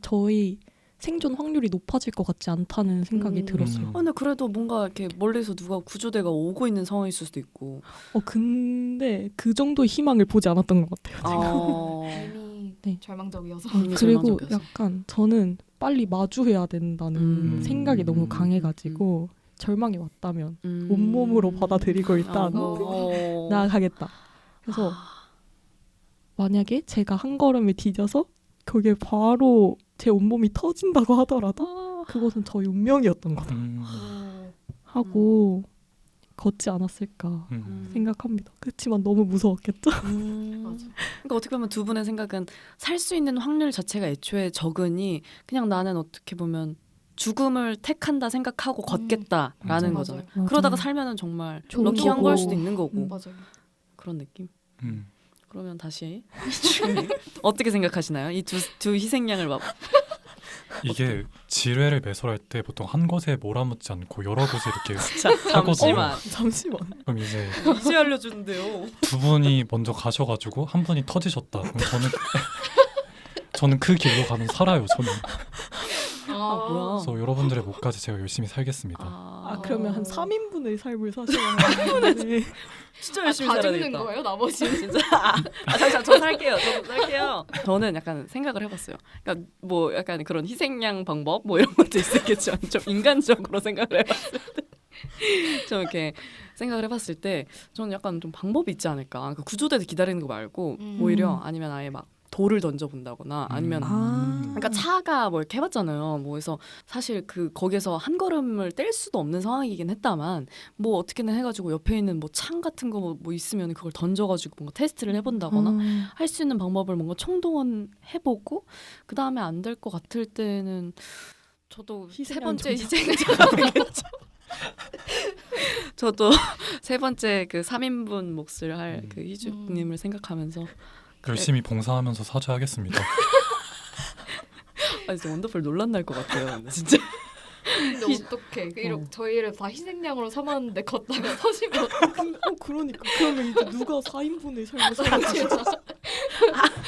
저희 생존 확률이 높아질 것 같지 않다는 생각이 들었어요. 근데 그래도 뭔가 이렇게 멀리서 누가 구조대가 오고 있는 상황일 수도 있고. 근데 그 정도의 희망을 보지 않았던 것 같아요. 이미 네. 절망적이어서. 그리고 절망적이었어. 약간 저는 빨리 마주해야 된다는 생각이 너무 강해가지고 절망이 왔다면 온몸으로 받아들이고 일단 나아가겠다. 그래서 만약에 제가 한 걸음을 뒤져서 거기에 바로 제 온몸이 터진다고 하더라도 그것은 저희 운명이었던 거다 하고 걷지 않았을까 생각합니다. 그렇지만 너무 무서웠겠죠? 맞아. 그러니까 어떻게 보면 두 분의 생각은 살 수 있는 확률 자체가 애초에 적으니 그냥 나는 어떻게 보면 죽음을 택한다 생각하고 걷겠다라는 거잖아요. 맞아요. 그러다가 살면은 정말 좋은 럭키한 거고. 걸 수도 있는 거고 맞아요. 그런 느낌. 그러면 다시 어떻게 생각하시나요? 이 두 희생양을 막 이게 지뢰를 매설할 때 보통 한 곳에 몰아붙지 않고 여러 곳에 이렇게 잠시만. 그럼 이제 이제 알려주는데요. 두 분이 먼저 가셔가지고 한 분이 터지셨다. 그럼 저는 그 길로 가면 살아요. 저는. 뭐야? 그래서 여러분들의 목까지 제가 열심히 살겠습니다. 그러면 한 3인분의 삶을 사셔야 하는데 진짜 열심히 다 살아야 죽는 되겠다. 거예요? 나머지는? 진짜. 잠시만, 저 살게요. 저는 약간 생각을 해봤어요. 그러니까 뭐 약간 그런 희생양 방법 뭐 이런 것도 있었겠지만 좀 인간적으로 생각을 해봤을 때, 좀 이렇게 생각을 해봤을 때 저는 약간 좀 방법이 있지 않을까. 그러니까 구조대에서 기다리는 거 말고 오히려 아니면 아예 막 돌을 던져본다거나 아니면 그러니까 차가 뭐 이렇게 해봤잖아요. 뭐 그래서 사실 거기에서 한 걸음을 뗄 수도 없는 상황이긴 했다만 뭐 어떻게든 해가지고 옆에 있는 뭐 창 같은 거 뭐 있으면 그걸 던져가지고 뭔가 테스트를 해본다거나 할 수 있는 방법을 뭔가 총동원해보고 그 다음에 안 될 것 같을 때는 저도 세 번째 희생자가 되겠죠. 저도 세 번째 그 3인분 몫을 할 그 희주님을 생각하면서 열심히 봉사하면서 사죄하겠습니다. 진짜 원더풀 논란 날 것 같아요. 진짜. 근데 어떡해. 저희를 다 희생양으로 삼았는데 걷다가 터지면 그러니까 그러면 이제 누가 4인분의 삶을 살지?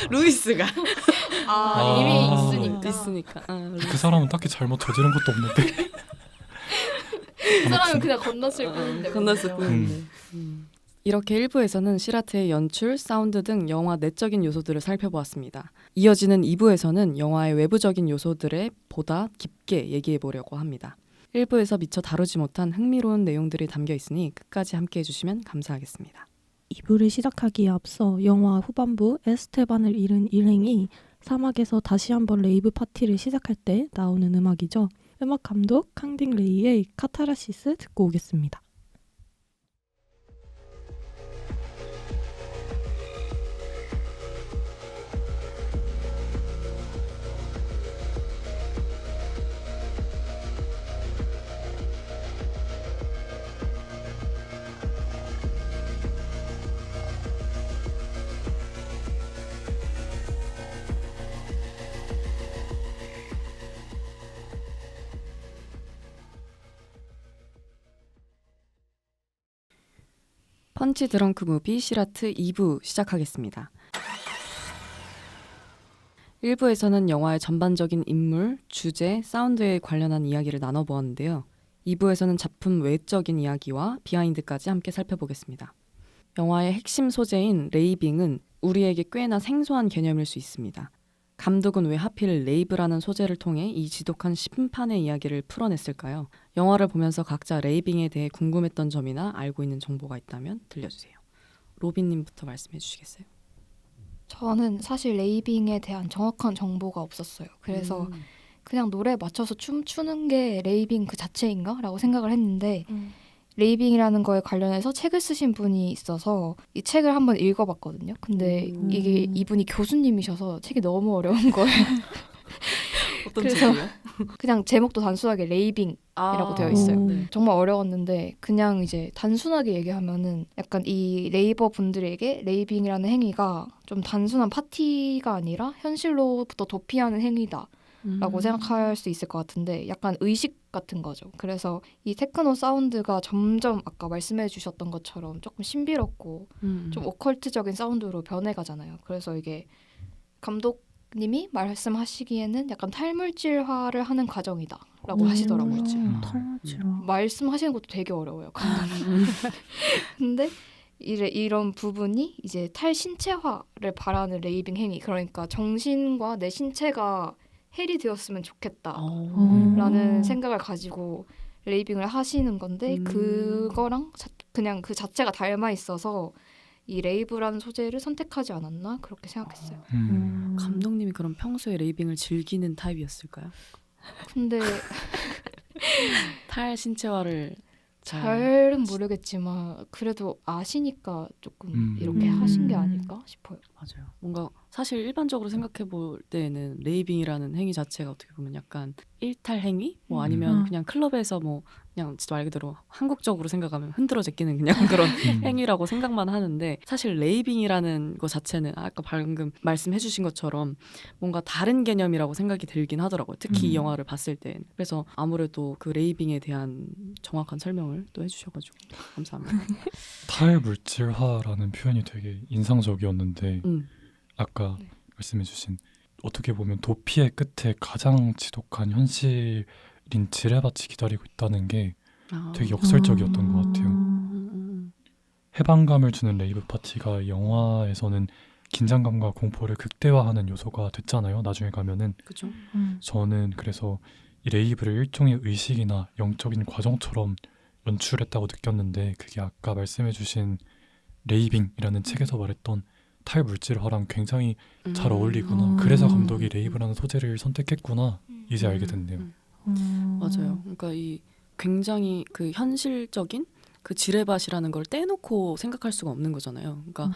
루이스가 이미 있으니까. 그 사람은 딱히 잘못 저지른 것도 없는데. 그 사람은 그냥 건넜을 뿐인데. 건넜을 뿐인데. 이렇게 1부에서는 시라트의 연출, 사운드 등 영화 내적인 요소들을 살펴보았습니다. 이어지는 2부에서는 영화의 외부적인 요소들에 보다 깊게 얘기해보려고 합니다. 1부에서 미처 다루지 못한 흥미로운 내용들이 담겨 있으니 끝까지 함께해 주시면 감사하겠습니다. 2부를 시작하기에 앞서 영화 후반부 에스테반을 잃은 일행이 사막에서 다시 한번 레이브 파티를 시작할 때 나오는 음악이죠. 음악 감독 캉딩 레이의 카타르시스 듣고 오겠습니다. 펀치 드렁크 무비 시라트 2부 시작하겠습니다. 1부에서는 영화의 전반적인 인물, 주제, 사운드에 관련한 이야기를 나눠보았는데요. 2부에서는 작품 외적인 이야기와 비하인드까지 함께 살펴보겠습니다. 영화의 핵심 소재인 레이빙은 우리에게 꽤나 생소한 개념일 수 있습니다. 감독은 왜 하필 레이브라는 소재를 통해 이 지독한 심판의 이야기를 풀어냈을까요? 영화를 보면서 각자 레이빙에 대해 궁금했던 점이나 알고 있는 정보가 있다면 들려주세요. 로빈님부터 말씀해 주시겠어요? 저는 사실 레이빙에 대한 정확한 정보가 없었어요. 그래서 그냥 노래에 맞춰서 춤추는 게 레이빙 그 자체인가? 라고 생각을 했는데 레이빙이라는 거에 관련해서 책을 쓰신 분이 있어서 이 책을 한번 읽어봤거든요. 근데 이게 이분이 교수님이셔서 책이 너무 어려운 거예요. 어떤 그래서 책이요? 그냥 제목도 단순하게 레이빙이라고 되어 있어요. 네. 정말 어려웠는데 그냥 이제 단순하게 얘기하면은 약간 이 레이버 분들에게 레이빙이라는 행위가 좀 단순한 파티가 아니라 현실로부터 도피하는 행위다. 라고 생각할 수 있을 것 같은데 약간 의식 같은 거죠. 그래서 이 테크노 사운드가 점점 아까 말씀해 주셨던 것처럼 조금 신비롭고 좀 오컬트적인 사운드로 변해가잖아요. 그래서 이게 감독님이 말씀하시기에는 약간 탈물질화를 하는 과정이다 라고 하시더라고요. 탈물질화. 말씀하시는 것도 되게 어려워요. 감독님. 근데 이런 부분이 이제 탈신체화를 바라는 레이빙 행위, 그러니까 정신과 내 신체가 헬이 되었으면 좋겠다라는 생각을 가지고 레이빙을 하시는 건데 그거랑 그냥 그 자체가 닮아 있어서 이 레이브라는 소재를 선택하지 않았나 그렇게 생각했어요. 감독님이 그럼 평소에 레이빙을 즐기는 타입이었을까요? 근데 탈신체화를 잘은 모르겠지만 그래도 아시니까 조금 이렇게 하신 게 아닐까 싶어요. 맞아요. 뭔가 사실 일반적으로 생각해 볼 때는 레이빙이라는 행위 자체가 어떻게 보면 약간 일탈 행위? 뭐 아니면 그냥 클럽에서 뭐 그냥 진짜 말 그대로 한국적으로 생각하면 흔들어 제끼는 그냥 그런 행위라고 생각만 하는데 사실 레이빙이라는 것 자체는 아까 방금 말씀해 주신 것처럼 뭔가 다른 개념이라고 생각이 들긴 하더라고요. 특히 이 영화를 봤을 때. 그래서 아무래도 그 레이빙에 대한 정확한 설명을 또 해주셔가지고 감사합니다. 탈물질화라는 표현이 되게 인상적이었는데 아까 말씀해 주신 어떻게 보면 도피의 끝에 가장 지독한 현실인 지뢰밭이 기다리고 있다는 게 되게 역설적이었던 것 같아요. 해방감을 주는 레이브 파티가 영화에서는 긴장감과 공포를 극대화하는 요소가 됐잖아요. 나중에 가면은. 그죠? 저는 그래서 이 레이브를 일종의 의식이나 영적인 과정처럼 연출했다고 느꼈는데 그게 아까 말씀해 주신 레이빙이라는 책에서 말했던 탈물질화랑 굉장히 잘 어울리구나. 그래서 감독이 레이브라는 소재를 선택했구나. 이제 알게 됐네요. 맞아요. 그러니까 이 굉장히 그 현실적인 그 지뢰밭이라는 걸 떼놓고 생각할 수가 없는 거잖아요. 그러니까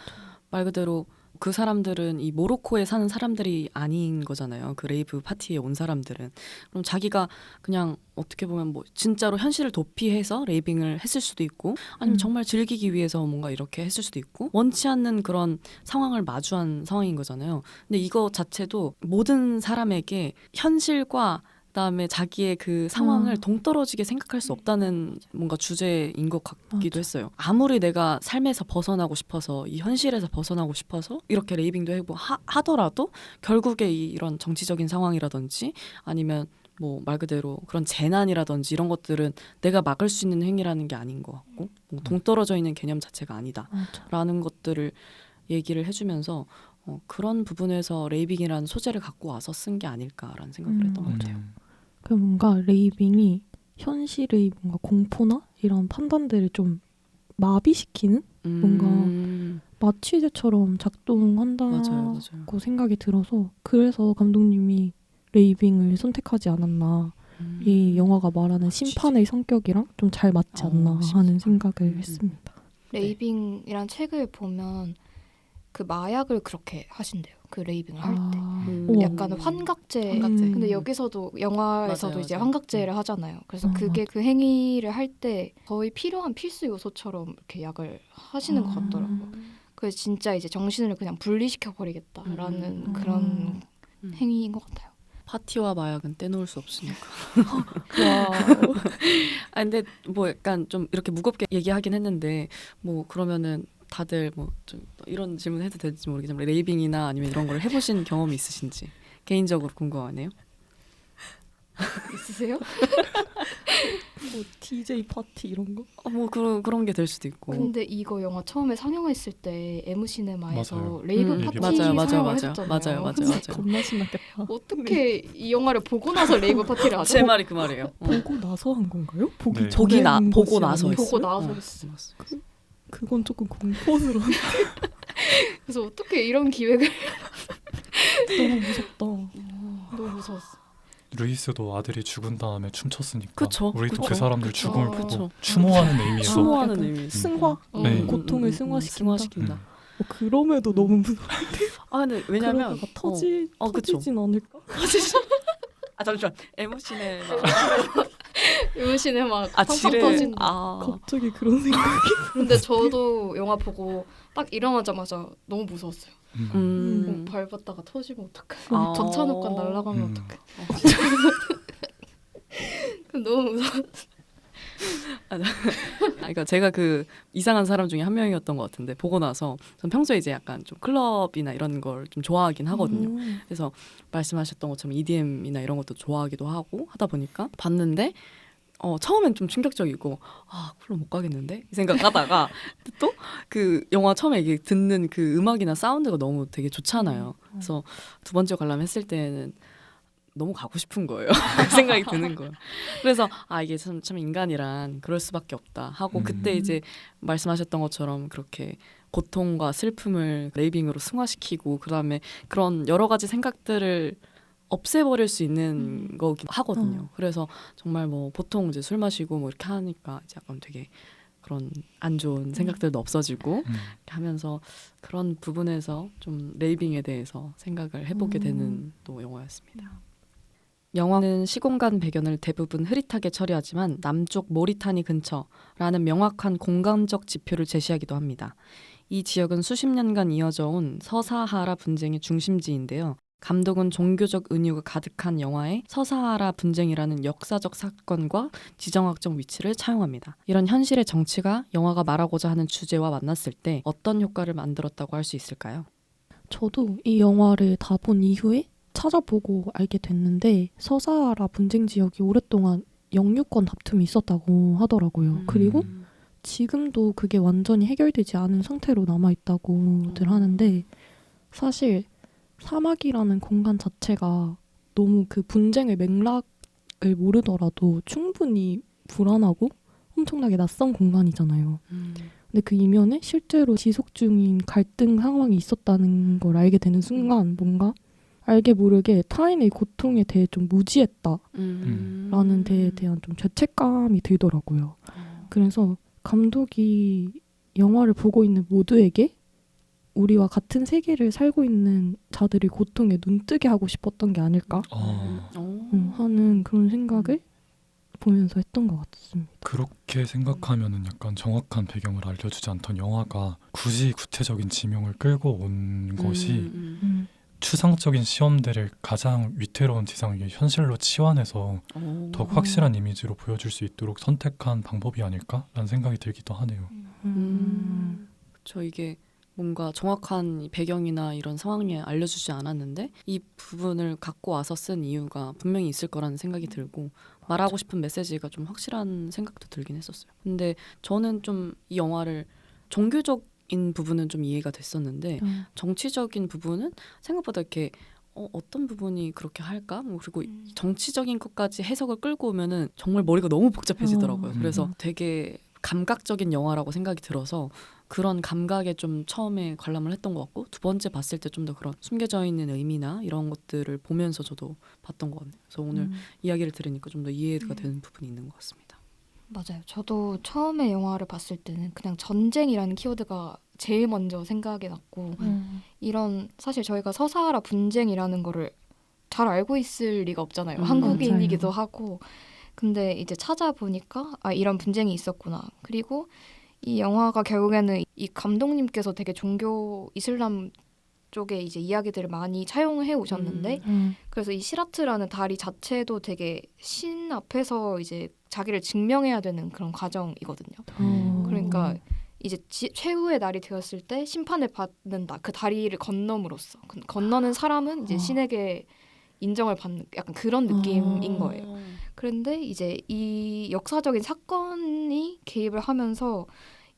말 그대로 그 사람들은 이 모로코에 사는 사람들이 아닌 거잖아요. 그 레이브 파티에 온 사람들은. 그럼 자기가 그냥 어떻게 보면 뭐 진짜로 현실을 도피해서 레이빙을 했을 수도 있고 아니면 정말 즐기기 위해서 뭔가 이렇게 했을 수도 있고 원치 않는 그런 상황을 마주한 상황인 거잖아요. 근데 이거 자체도 모든 사람에게 현실과 그다음에 자기의 그 상황을 동떨어지게 생각할 수 없다는 뭔가 주제인 것 같기도 했어요. 아무리 내가 삶에서 벗어나고 싶어서 이 현실에서 벗어나고 싶어서 이렇게 레이빙도 해보고 하더라도 결국에 이런 정치적인 상황이라든지 아니면 뭐 말 그대로 그런 재난이라든지 이런 것들은 내가 막을 수 있는 행위라는 게 아닌 것 같고 뭐 동떨어져 있는 개념 자체가 아니다라는 것들을 얘기를 해주면서 그런 부분에서 레이빙이라는 소재를 갖고 와서 쓴 게 아닐까라는 생각을 했던 것 같아요. 그 뭔가 레이빙이 현실의 뭔가 공포나 이런 판단들을 좀 마비시키는 뭔가 마취제처럼 작동한다고 맞아요. 생각이 들어서 그래서 감독님이 레이빙을 선택하지 않았나. 이 영화가 말하는 심판의 성격이랑 좀 잘 맞지 않나 하는 생각을 했습니다. 레이빙이란 책을 보면 그 마약을 그렇게 하신대요. 그 레이빙을 할 때. 약간 환각제. 근데 여기서도 영화에서도 맞아요, 이제 맞아요. 환각제를 하잖아요. 그래서 그게 그 행위를 할 때 거의 필요한 필수 요소처럼 이렇게 약을 하시는 것 같더라고요. 그래서 진짜 이제 정신을 그냥 분리시켜 버리겠다라는 그런 행위인 것 같아요. 파티와 마약은 떼놓을 수 없으니까. 와. 아 근데 뭐 약간 좀 이렇게 무겁게 얘기하긴 했는데 뭐 그러면은 다들 뭐 좀 이런 질문 해도 될지 모르겠지만 레이빙이나 아니면 이런 걸 해보신 경험이 있으신지 개인적으로 궁금하네요. 있으세요? 뭐 DJ 파티 이런 거? 뭐 그런 게 될 수도 있고. 근데 이거 영화 처음에 상영했을 때 에무시네마에서 맞아요. 레이브 파티 상영을 했었잖아요. 맞아요. 겁나 신났겠다. 어떻게 이 영화를 보고 나서 레이브 파티를 하죠? 제 말이 그 말이에요. 보고 나서 한 건가요? 보기 네. 전에 한 보고 것이 나서 아니었어요? 보고 나서 했어. 그건 조금 공포스러운. 그래서 어떻게 이런 기획을 너무 무섭다. 너무 무서웠어. 루이스도 아들이 죽은 다음에 춤췄으니까 그쵸, 우리도 그쵸. 그 사람들 그쵸. 죽음을 그쵸. 보고 추모하는 의미에서 추모하는 약간 의미. 승화, 네. 고통을 승화시킨다. 승화시킨다. 그럼에도 너무 무서워. 근데 왜냐면 그러다가 그쵸. 터지진 않을까? 잠시만 에모시네 에무시네마 팡팡 지뢰 터진. 갑자기 그런 생각이. 근데 저도 영화 보고 딱 일어나자마자 너무 무서웠어요. 음. 밟았다가 터지면 어떡해. 아. 전차노간 날아가면 어떡해. 너무 무서워. 그러니까 제가 그 이상한 사람 중에 한 명이었던 것 같은데 보고 나서 전 평소에 이제 약간 좀 클럽이나 이런 걸 좀 좋아하긴 하거든요. 그래서 말씀하셨던 것처럼 EDM이나 이런 것도 좋아하기도 하고 하다 보니까 봤는데 처음엔 좀 충격적이고 클럽 못 가겠는데 이 생각하다가 또 그 영화 처음에 이게 듣는 그 음악이나 사운드가 너무 되게 좋잖아요. 그래서 두 번째 관람 했을 때는 너무 가고 싶은 거예요. 그 생각이 드는 거예요. 그래서 이게 참 인간이란 그럴 수밖에 없다 하고 그때 이제 말씀하셨던 것처럼 그렇게 고통과 슬픔을 레이빙으로 승화시키고 그다음에 그런 여러 가지 생각들을 없애버릴 수 있는 거긴 하거든요. 그래서 정말 뭐 보통 이제 술 마시고 뭐 이렇게 하니까 이제 약간 되게 그런 안 좋은 생각들도 없어지고 이렇게 하면서 그런 부분에서 좀 레이빙에 대해서 생각을 해보게 되는 또 영화였습니다. 영화는 시공간 배경을 대부분 흐릿하게 처리하지만 남쪽 모리타니 근처라는 명확한 공간적 지표를 제시하기도 합니다. 이 지역은 수십 년간 이어져 온 서사하라 분쟁의 중심지인데요. 감독은 종교적 은유가 가득한 영화에 서사하라 분쟁이라는 역사적 사건과 지정학적 위치를 차용합니다. 이런 현실의 정치가 영화가 말하고자 하는 주제와 만났을 때 어떤 효과를 만들었다고 할 수 있을까요? 저도 이 영화를 다 본 이후에 찾아보고 알게 됐는데 서사하라 분쟁 지역이 오랫동안 영유권 다툼이 있었다고 하더라고요. 그리고 지금도 그게 완전히 해결되지 않은 상태로 남아있다고들 하는데 사실 사막이라는 공간 자체가 너무 그 분쟁의 맥락을 모르더라도 충분히 불안하고 엄청나게 낯선 공간이잖아요. 근데 그 이면에 실제로 지속 중인 갈등 상황이 있었다는 걸 알게 되는 순간 뭔가 알게 모르게 타인의 고통에 대해 좀 무지했다라는 데에 대한 좀 죄책감이 들더라고요. 그래서 감독이 영화를 보고 있는 모두에게 우리와 같은 세계를 살고 있는 자들의 고통에 눈뜨게 하고 싶었던 게 아닐까 하는 그런 생각을 보면서 했던 것 같습니다. 그렇게 생각하면은 약간 정확한 배경을 알려주지 않던 영화가 굳이 구체적인 지명을 끌고 온 것이 추상적인 시험들을 가장 위태로운 지상에게 현실로 치환해서 더욱 확실한 이미지로 보여줄 수 있도록 선택한 방법이 아닐까라는 생각이 들기도 하네요. 저 이게 뭔가 정확한 배경이나 이런 상황이 알려주지 않았는데 이 부분을 갖고 와서 쓴 이유가 분명히 있을 거라는 생각이 들고 말하고 싶은 메시지가 좀 확실한 생각도 들긴 했었어요. 근데 저는 좀 이 영화를 종교적인 부분은 좀 이해가 됐었는데 정치적인 부분은 생각보다 이렇게 어떤 부분이 그렇게 할까? 뭐 그리고 정치적인 것까지 해석을 끌고 오면은 정말 머리가 너무 복잡해지더라고요. 그래서 되게 감각적인 영화라고 생각이 들어서 그런 감각에 좀 처음에 관람을 했던 것 같고 두 번째 봤을 때 좀 더 그런 숨겨져 있는 의미나 이런 것들을 보면서 저도 봤던 것 같네요. 그래서 오늘 이야기를 들으니까 좀 더 이해가 되는 부분이 있는 것 같습니다. 맞아요. 저도 처음에 영화를 봤을 때는 그냥 전쟁이라는 키워드가 제일 먼저 생각이 났고 이런 사실 저희가 서사하라 분쟁이라는 거를 잘 알고 있을 리가 없잖아요. 한국인이기도 하고 근데 이제 찾아보니까 이런 분쟁이 있었구나. 그리고 이 영화가 결국에는 이 감독님께서 되게 종교 이슬람 쪽에 이제 이야기들을 많이 차용해 오셨는데 그래서 이 시라트라는 다리 자체도 되게 신 앞에서 이제 자기를 증명해야 되는 그런 과정이거든요. 그러니까 이제 최후의 날이 되었을 때 심판을 받는다. 그 다리를 건너므로써 건너는 사람은 이제 신에게 인정을 받는 약간 그런 느낌인 거예요. 그런데 이제 이 역사적인 사건이 개입을 하면서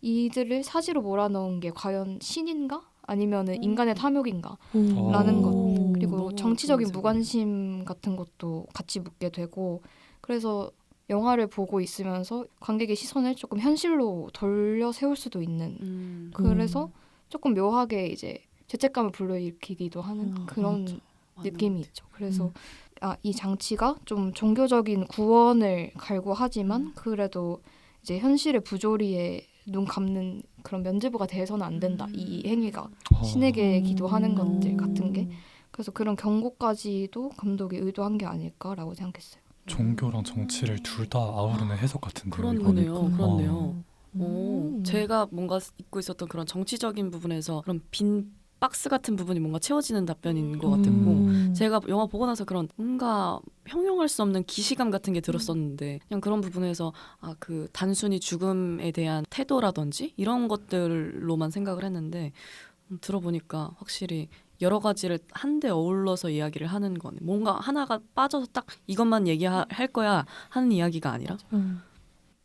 이들을 사지로 몰아넣은 게 과연 신인가? 아니면은 인간의 탐욕인가? 라는 것. 그리고 너무 정치적인 궁금해서. 무관심 같은 것도 같이 묻게 되고 그래서 영화를 보고 있으면서 관객의 시선을 조금 현실로 돌려 세울 수도 있는 그래서 조금 묘하게 이제 죄책감을 불러일으키기도 하는 그런 느낌이 있죠. 그래서 이 장치가 좀 종교적인 구원을 갈구하지만 그래도 이제 현실의 부조리에 눈 감는 그런 면죄부가 돼서는 안 된다. 이 행위가 신에게 기도하는 것들 같은 게 그래서 그런 경고까지도 감독이 의도한 게 아닐까라고 생각했어요. 종교랑 정치를 둘 다 아우르는 해석 같은데요. 그렇네요. 이거는. 그렇네요. 제가 뭔가 잊고 있었던 그런 정치적인 부분에서 그런 빈 박스 같은 부분이 뭔가 채워지는 답변인 것 같았고 제가 영화 보고 나서 그런 뭔가 형용할 수 없는 기시감 같은 게 들었었는데 그냥 그런 부분에서 그 단순히 죽음에 대한 태도라든지 이런 것들로만 생각을 했는데 들어보니까 확실히 여러 가지를 한데 어울러서 이야기를 하는 거네. 뭔가 하나가 빠져서 딱 이것만 얘기할 거야 하는 이야기가 아니라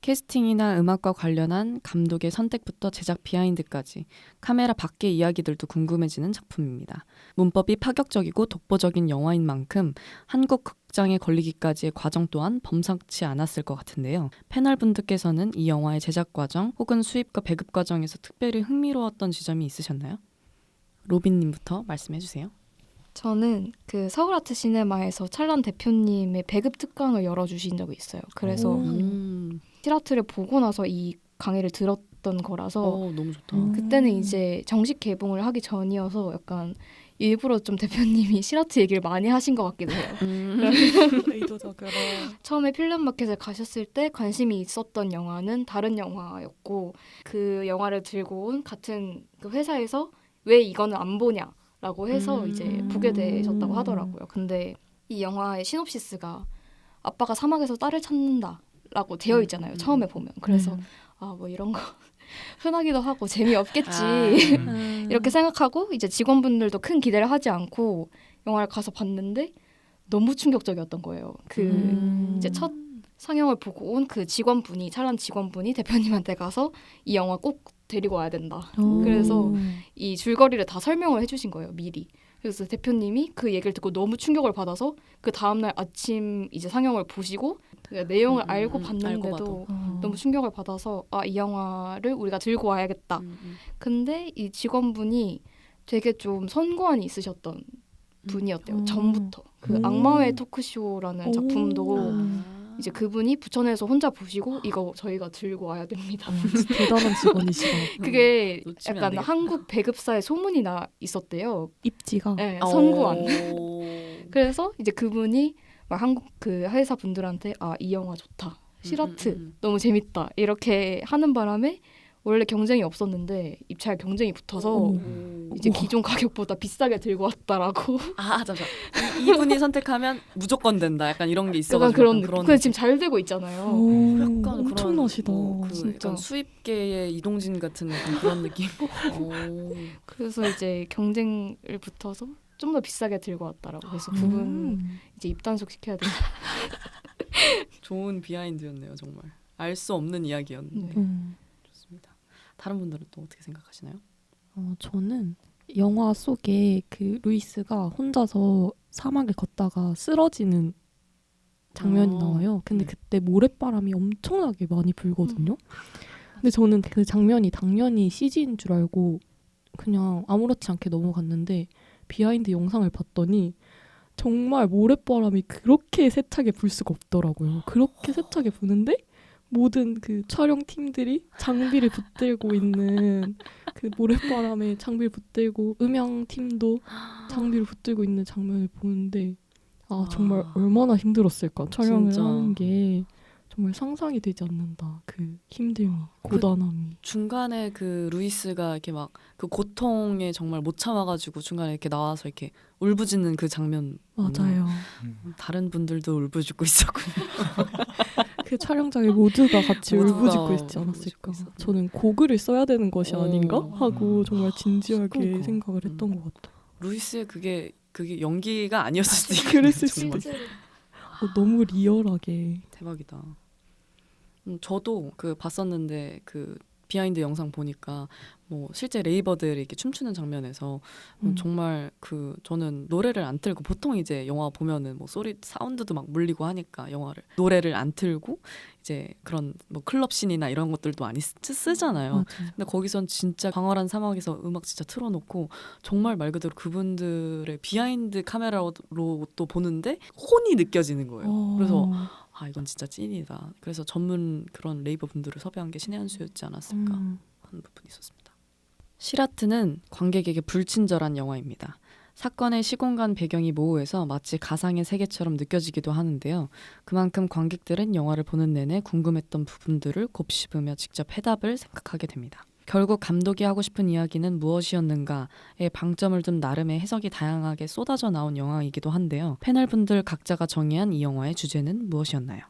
캐스팅이나 음악과 관련한 감독의 선택부터 제작 비하인드까지 카메라 밖의 이야기들도 궁금해지는 작품입니다. 문법이 파격적이고 독보적인 영화인 만큼 한국 극장에 걸리기까지의 과정 또한 범상치 않았을 것 같은데요. 패널분들께서는 이 영화의 제작 과정 혹은 수입과 배급 과정에서 특별히 흥미로웠던 지점이 있으셨나요? 로빈님부터 말씀해주세요. 저는 그 서울아트 시네마에서 찰란 대표님의 배급 특강을 열어주신 적이 있어요. 그래서 실아트를 보고 나서 이 강의를 들었던 거라서 너무 좋다. 그때는 이제 정식 개봉을 하기 전이어서 약간 일부러 좀 대표님이 실아트 얘기를 많이 하신 것 같기도 해요. 의도적으로. 처음에 필름마켓에 가셨을 때 관심이 있었던 영화는 다른 영화였고 그 영화를 들고 온 같은 그 회사에서 왜 이거는 안 보냐라고 해서 이제 보게 되셨다고 하더라고요. 근데 이 영화의 시놉시스가 아빠가 사막에서 딸을 찾는다라고 되어 있잖아요. 처음에 보면. 그래서 뭐 이런 거 흔하기도 하고 재미없겠지 이렇게 생각하고 이제 직원분들도 큰 기대를 하지 않고 영화를 가서 봤는데 너무 충격적이었던 거예요. 그 이제 첫 상영을 보고 온 그 직원분이 찰란 직원분이 대표님한테 가서 이 영화 꼭 데리고 와야 된다. 그래서 이 줄거리를 다 설명을 해주신 거예요. 미리. 그래서 대표님이 그 얘기를 듣고 너무 충격을 받아서 그 다음날 아침 이제 상영을 보시고 그 내용을 알고 봤는데도 너무 충격을 받아서 이 영화를 우리가 들고 와야겠다. 근데 이 직원분이 되게 좀 선고안이 있으셨던 분이었대요. 전부터. 그 악마의 토크쇼라는 작품도 이제 그분이 부천에서 혼자 보시고 이거 저희가 들고 와야 됩니다. 대단한 직원이시다. 그게 약간 한국 배급사에 소문이 나 있었대요. 입지가. 네, 선고안. 그래서 이제 그분이 막 한국 그 회사 분들한테 이 영화 좋다. 실아트 너무 재밌다. 이렇게 하는 바람에 원래 경쟁이 없었는데 입찰 경쟁이 붙어서 이제 기존 가격보다 비싸게 들고 왔다라고. 잠시만. 이분이 선택하면 무조건 된다. 약간 이런 게 있어가지고. 약간 그런 느낌. 근데 지금 잘 되고 있잖아요. 약간 엄청나시다. 진짜. 약간 수입계의 이동진 같은 그런 느낌. 그래서 이제 경쟁을 붙어서 좀 더 비싸게 들고 왔다라고. 그래서 그분 이제 입단속 시켜야 된다. 좋은 비하인드였네요, 정말. 알 수 없는 이야기였는데. 좋습니다. 다른 분들은 또 어떻게 생각하시나요? 저는 영화 속에 그 루이스가 혼자서 사막을 걷다가 쓰러지는 장면이 나와요. 근데 그때 모래바람이 엄청나게 많이 불거든요. 근데 저는 그 장면이 당연히 CG인 줄 알고 그냥 아무렇지 않게 넘어갔는데 비하인드 영상을 봤더니 정말 모래바람이 그렇게 세차게 불 수가 없더라고요. 그렇게 세차게 부는데 모든 그 촬영팀들이 장비를 붙들고 있는 그 모래바람에 장비를 붙들고 음향팀도 장비를 붙들고 있는 장면을 보는데 정말 얼마나 힘들었을까. 촬영을 진짜. 하는 게 정말 상상이 되지 않는다. 그 힘듦이, 고단함이. 중간에 그 루이스가 이렇게 막 그 고통에 정말 못 참아가지고 중간에 이렇게 나와서 이렇게 울부짖는 그 장면. 맞아요. 다른 분들도 울부짖고 있었군요. 그 촬영장에 모두가 같이 모두가 울부짖고 있지 않았을까. 울부짖고 저는 고글을 써야 되는 것이 아닌가 하고 정말 진지하게 그러니까. 생각을 했던 것 같아요. 루이스의 그게 연기가 아니었을 수도 있고 그랬을 수도 정말. 너무 리얼하게. 대박이다. 저도 그 봤었는데 그 비하인드 영상 보니까 뭐 실제 레이버들이 이렇게 춤추는 장면에서 정말 그 저는 노래를 안 틀고 보통 이제 영화 보면은 뭐 소리 사운드도 막 물리고 하니까 영화를 노래를 안 틀고 이제 그런 뭐 클럽 씬이나 이런 것들도 많이 쓰잖아요. 맞아요. 근데 거기선 진짜 광활한 사막에서 음악 진짜 틀어놓고 정말 말 그대로 그분들의 비하인드 카메라로 또 보는데 혼이 느껴지는 거예요. 그래서 아 이건 진짜 찐이다. 그래서 전문 그런 레이버 분들을 섭외한 게 신의 한 수였지 않았을까 하는 부분이 있었습니다. 시라트는 관객에게 불친절한 영화입니다. 사건의 시공간 배경이 모호해서 마치 가상의 세계처럼 느껴지기도 하는데요. 그만큼 관객들은 영화를 보는 내내 궁금했던 부분들을 곱씹으며 직접 해답을 생각하게 됩니다. 결국 감독이 하고 싶은 이야기는 무엇이었는가에 방점을 둔 나름의 해석이 다양하게 쏟아져 나온 영화이기도 한데요. 패널분들 각자가 정의한 이 영화의 주제는 무엇이었나요?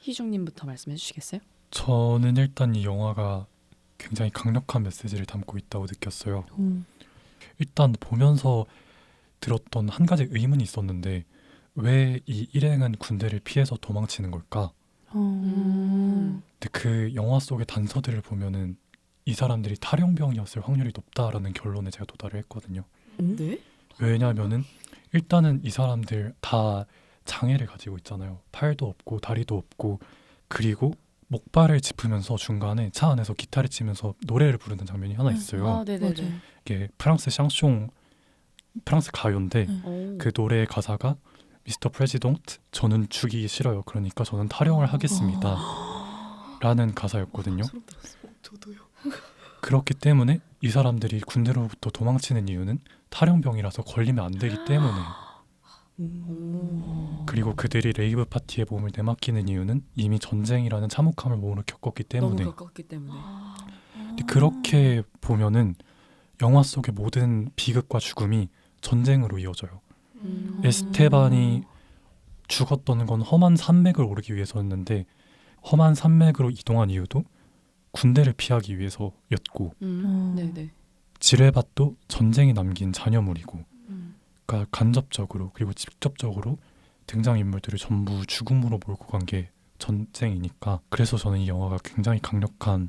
희중님부터 말씀해 주시겠어요? 저는 일단 이 영화가 굉장히 강력한 메시지를 담고 있다고 느꼈어요. 일단 보면서 들었던 한 가지 의문이 있었는데 왜 이 일행은 군대를 피해서 도망치는 걸까? 근데 그 영화 속의 단서들을 보면은 이 사람들이 탈영병이었을 확률이 높다라는 결론에 제가 도달을 했거든요. 네? 왜냐하면은 일단은 이 사람들 다 장애를 가지고 있잖아요. 팔도 없고 다리도 없고 그리고 목발을 짚으면서 중간에 차 안에서 기타를 치면서 노래를 부르는 장면이 하나 있어요. 아, 네네네. 맞아요. 이게 프랑스 샹송 프랑스 가요인데 오. 그 노래의 가사가 미스터 프레지던트 저는 죽이기 싫어요. 그러니까 저는 탈영을 하겠습니다. 라는 가사였거든요. 소름 돋았어. 저도요. 그렇기 때문에 이 사람들이 군대로부터 도망치는 이유는 탈영병이라서 걸리면 안 되기 때문에 그리고 그들이 레이브 파티에 몸을 내맡기는 이유는 이미 전쟁이라는 참혹함을 몸으로 겪었기 때문에 너무 가깝기 때문에. 근데 그렇게 보면은 영화 속의 모든 비극과 죽음이 전쟁으로 이어져요. 에스테반이 죽었던 건 험한 산맥을 오르기 위해서였는데 험한 산맥으로 이동한 이유도 군대를 피하기 위해서였고 네네. 지뢰밭도 전쟁이 남긴 잔여물이고 그러니까 간접적으로 그리고 직접적으로 등장인물들을 전부 죽음으로 몰고 간 게 전쟁이니까 그래서 저는 이 영화가 굉장히 강력한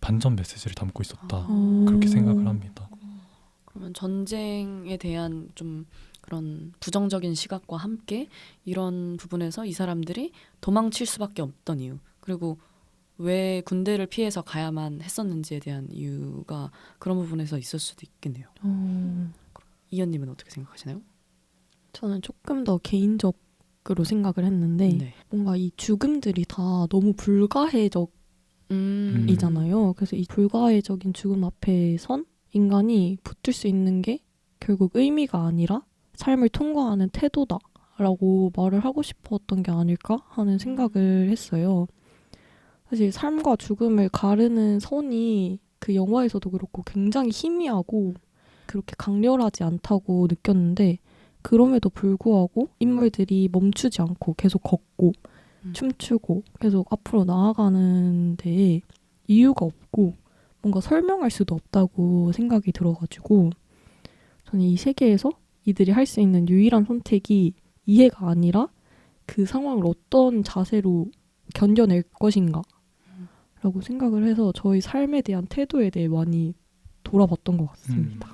반전 메시지를 담고 있었다 그렇게 생각을 합니다. 그러면 전쟁에 대한 좀 그런 부정적인 시각과 함께 이런 부분에서 이 사람들이 도망칠 수밖에 없던 이유 그리고 왜 군대를 피해서 가야만 했었는지에 대한 이유가 그런 부분에서 있을 수도 있겠네요. 이현님은 어떻게 생각하시나요? 저는 조금 더 개인적으로 생각을 했는데 네. 뭔가 이 죽음들이 다 너무 불가해적이잖아요. 그래서 이 불가해적인 죽음 앞에 선 인간이 붙을 수 있는 게 결국 의미가 아니라 삶을 통과하는 태도다라고 말을 하고 싶었던 게 아닐까 하는 생각을 했어요. 사실 삶과 죽음을 가르는 선이 그 영화에서도 그렇고 굉장히 희미하고 그렇게 강렬하지 않다고 느꼈는데 그럼에도 불구하고 인물들이 멈추지 않고 계속 걷고 춤추고 계속 앞으로 나아가는 데에 이유가 없고 뭔가 설명할 수도 없다고 생각이 들어가지고 저는 이 세계에서 이들이 할 수 있는 유일한 선택이 이해가 아니라 그 상황을 어떤 자세로 견뎌낼 것인가 라고 생각을 해서 저희 삶에 대한 태도에 대해 많이 돌아봤던 것 같습니다.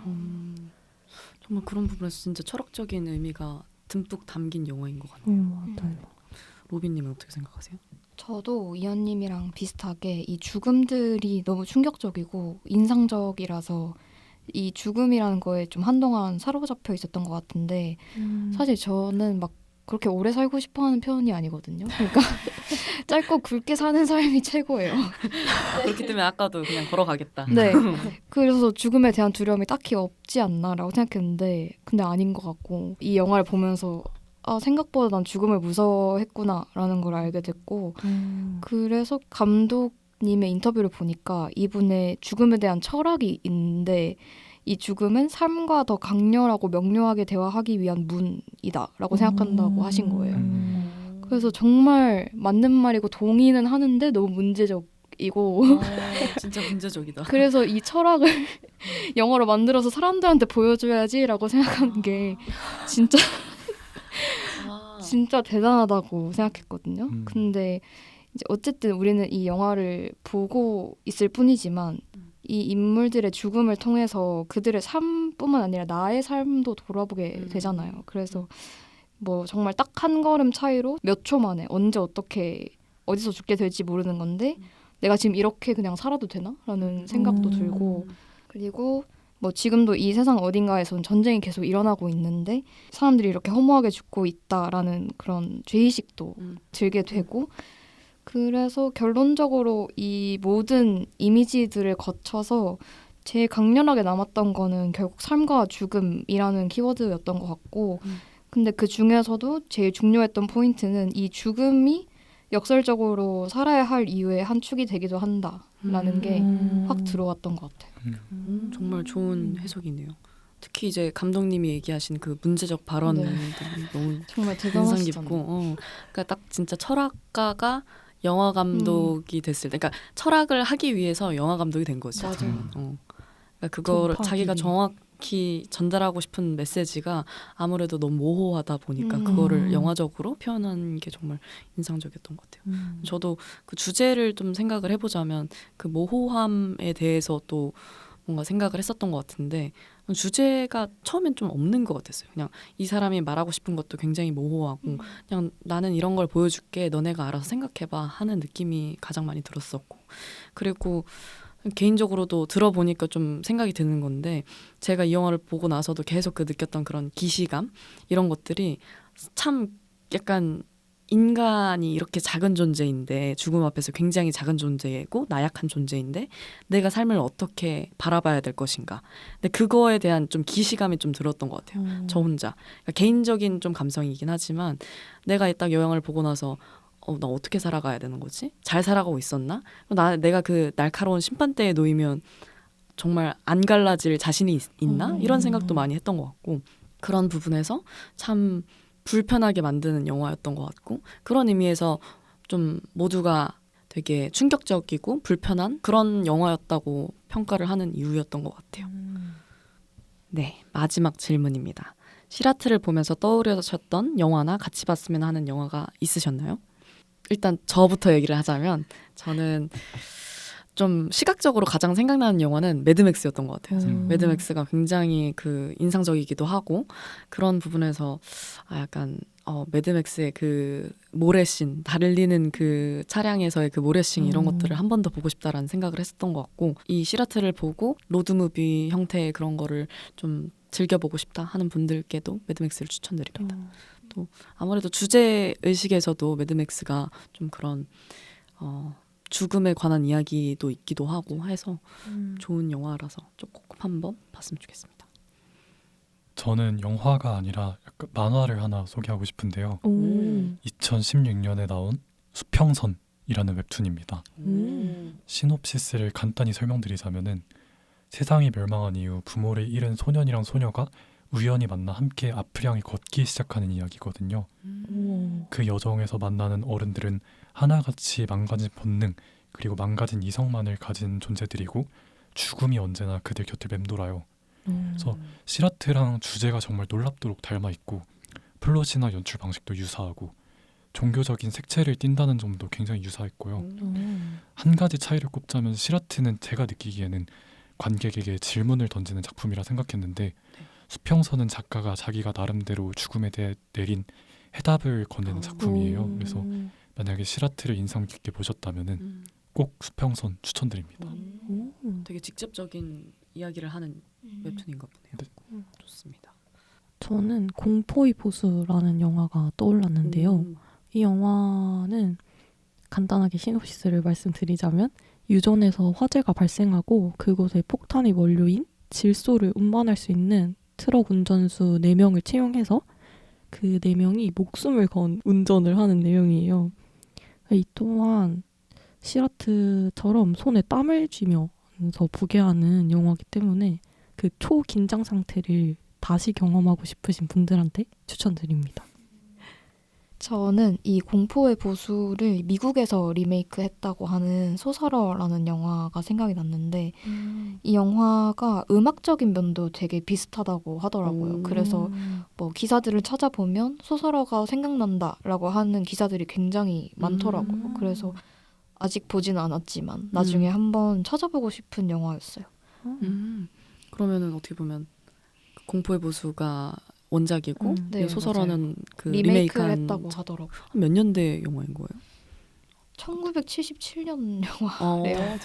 정말 그런 부분에서 진짜 철학적인 의미가 듬뿍 담긴 영화인 것 같네요. 맞아요. 로빈님은 어떻게 생각하세요? 저도 이현님이랑 비슷하게 이 죽음들이 너무 충격적이고 인상적이라서 이 죽음이라는 거에 좀 한동안 사로잡혀 있었던 것 같은데 사실 저는 막 그렇게 오래 살고 싶어하는 편이 아니거든요. 그러니까 짧고 굵게 사는 삶이 최고예요. 그렇기 때문에 아까도 그냥 걸어가겠다. 네. 그래서 죽음에 대한 두려움이 딱히 없지 않나라고 생각했는데 근데 아닌 것 같고 이 영화를 보면서 아 생각보다 난 죽음을 무서워했구나라는 걸 알게 됐고 그래서 감독님의 인터뷰를 보니까 이분의 죽음에 대한 철학이 있는데 이 죽음은 삶과 더 강렬하고 명료하게 대화하기 위한 문이다라고 생각한다고 하신 거예요. 그래서 정말 맞는 말이고 동의는 하는데 너무 문제적이고 진짜 문제적이다. 그래서 이 철학을 영화로 만들어서 사람들한테 보여줘야지라고 생각하는 게 진짜 진짜 대단하다고 생각했거든요. 음. 근데 이제 어쨌든 우리는 이 영화를 보고 있을 뿐이지만 이 인물들의 죽음을 통해서 그들의 삶뿐만 아니라 나의 삶도 돌아보게 되잖아요. 그래서 뭐 정말 딱 한 걸음 차이로 몇 초 만에 언제 어떻게 어디서 죽게 될지 모르는 건데 내가 지금 이렇게 그냥 살아도 되나? 라는 생각도 들고 그리고 뭐 지금도 이 세상 어딘가에선 전쟁이 계속 일어나고 있는데 사람들이 이렇게 허무하게 죽고 있다라는 그런 죄의식도 들게 되고 그래서 결론적으로 이 모든 이미지들을 거쳐서 제일 강렬하게 남았던 거는 결국 삶과 죽음이라는 키워드였던 것 같고 근데 그 중에서도 제일 중요했던 포인트는 이 죽음이 역설적으로 살아야 할 이유의 한 축이 되기도 한다라는 게 확 들어왔던 것 같아요. 정말 좋은 해석이네요. 특히 이제 감독님이 얘기하신 그 문제적 발언들이 너무 정말 인상 대단하시잖아요. 깊고 그러니까 딱 진짜 철학가가 영화 감독이 됐을 때 그러니까 철학을 하기 위해서 영화 감독이 된 거지. 맞아요. 그러니까 그거를 전파하기 자기가 위해. 정확히 전달하고 싶은 메시지가 아무래도 너무 모호하다 보니까 그거를 영화적으로 표현한 게 정말 인상적이었던 것 같아요. 저도 그 주제를 좀 생각을 해보자면 그 모호함에 대해서 또 뭔가 생각을 했었던 것 같은데 주제가 처음엔 좀 없는 것 같았어요. 그냥 이 사람이 말하고 싶은 것도 굉장히 모호하고 그냥 나는 이런 걸 보여줄게 너네가 알아서 생각해봐 하는 느낌이 가장 많이 들었었고 그리고 개인적으로도 들어보니까 좀 생각이 드는 건데 제가 이 영화를 보고 나서도 계속 그 느꼈던 그런 기시감 이런 것들이 참 약간 인간이 이렇게 작은 존재인데 죽음 앞에서 굉장히 작은 존재이고 나약한 존재인데 내가 삶을 어떻게 바라봐야 될 것인가 근데 그거에 대한 좀 기시감이 좀 들었던 것 같아요. 저 혼자 그러니까 개인적인 좀 감성이긴 하지만 내가 딱 이 영화를 보고 나서 나 어떻게 살아가야 되는 거지? 잘 살아가고 있었나? 내가 그 날카로운 심판대에 놓이면 정말 안 갈라질 자신이 있나? 이런 생각도 많이 했던 것 같고 그런 부분에서 참 불편하게 만드는 영화였던 것 같고 그런 의미에서 좀 모두가 되게 충격적이고 불편한 그런 영화였다고 평가를 하는 이유였던 것 같아요. 네, 마지막 질문입니다. 시라트를 보면서 떠오르셨던 영화나 같이 봤으면 하는 영화가 있으셨나요? 일단 저부터 얘기를 하자면 저는 좀 시각적으로 가장 생각나는 영화는 매드맥스였던 것 같아요. 매드맥스가 굉장히 그 인상적이기도 하고 그런 부분에서 약간 매드맥스의 그 모래씬 달리는 그 차량에서의 그 모래씬 이런 것들을 한 번 더 보고 싶다라는 생각을 했었던 것 같고 이 시라트를 보고 로드무비 형태의 그런 거를 좀 즐겨보고 싶다 하는 분들께도 매드맥스를 추천드립니다. 또 아무래도 주제 의식에서도 매드맥스가 좀 그런 죽음에 관한 이야기도 있기도 하고 해서 좋은 영화라서 꼭 한번 봤으면 좋겠습니다. 저는 영화가 아니라 약간 만화를 하나 소개하고 싶은데요. 2016년에 나온 수평선이라는 웹툰입니다. 시놉시스를 간단히 설명드리자면은 세상이 멸망한 이후 부모를 잃은 소년이랑 소녀가 우연히 만나 함께 앞을 향해 걷기 시작하는 이야기거든요. 그 여정에서 만나는 어른들은 하나같이 망가진 본능 그리고 망가진 이성만을 가진 존재들이고 죽음이 언제나 그들 곁을 맴돌아요. 그래서 시라트랑 주제가 정말 놀랍도록 닮아있고 플롯이나 연출 방식도 유사하고 종교적인 색채를 띈다는 점도 굉장히 유사했고요. 한 가지 차이를 꼽자면 시라트는 제가 느끼기에는 관객에게 질문을 던지는 작품이라 생각했는데 수평선은 작가가 자기가 나름대로 죽음에 대해 내린 해답을 건네는 작품이에요. 그래서 만약에 시라트를 인상 깊게 보셨다면은 꼭 수평선 추천드립니다. 되게 직접적인 이야기를 하는 웹툰인가 보네요. 네. 좋습니다. 저는 공포의 보수라는 영화가 떠올랐는데요. 이 영화는 간단하게 시놉시스를 말씀드리자면 유전에서 화재가 발생하고 그곳에 폭탄의 원료인 질소를 운반할 수 있는 트럭 운전수 4명을 채용해서 그 4명이 목숨을 건 운전을 하는 내용이에요. 이 또한 시라트처럼 손에 땀을 쥐면서 보게 하는 영화이기 때문에 그 초긴장 상태를 다시 경험하고 싶으신 분들한테 추천드립니다. 저는 이 공포의 보수를 미국에서 리메이크했다고 하는 소설어라는 영화가 생각이 났는데 이 영화가 음악적인 면도 되게 비슷하다고 하더라고요. 그래서 뭐 기사들을 찾아보면 소설어가 생각난다라고 하는 기사들이 굉장히 많더라고요. 그래서 아직 보지는 않았지만 나중에 한번 찾아보고 싶은 영화였어요. 그러면은 어떻게 보면 공포의 보수가 원작이고 네, 이 소설어는 그 리메이크를 리메이크한 했다고 하더라고요. 몇 년대 영화인 거예요? 1977년 영화래요.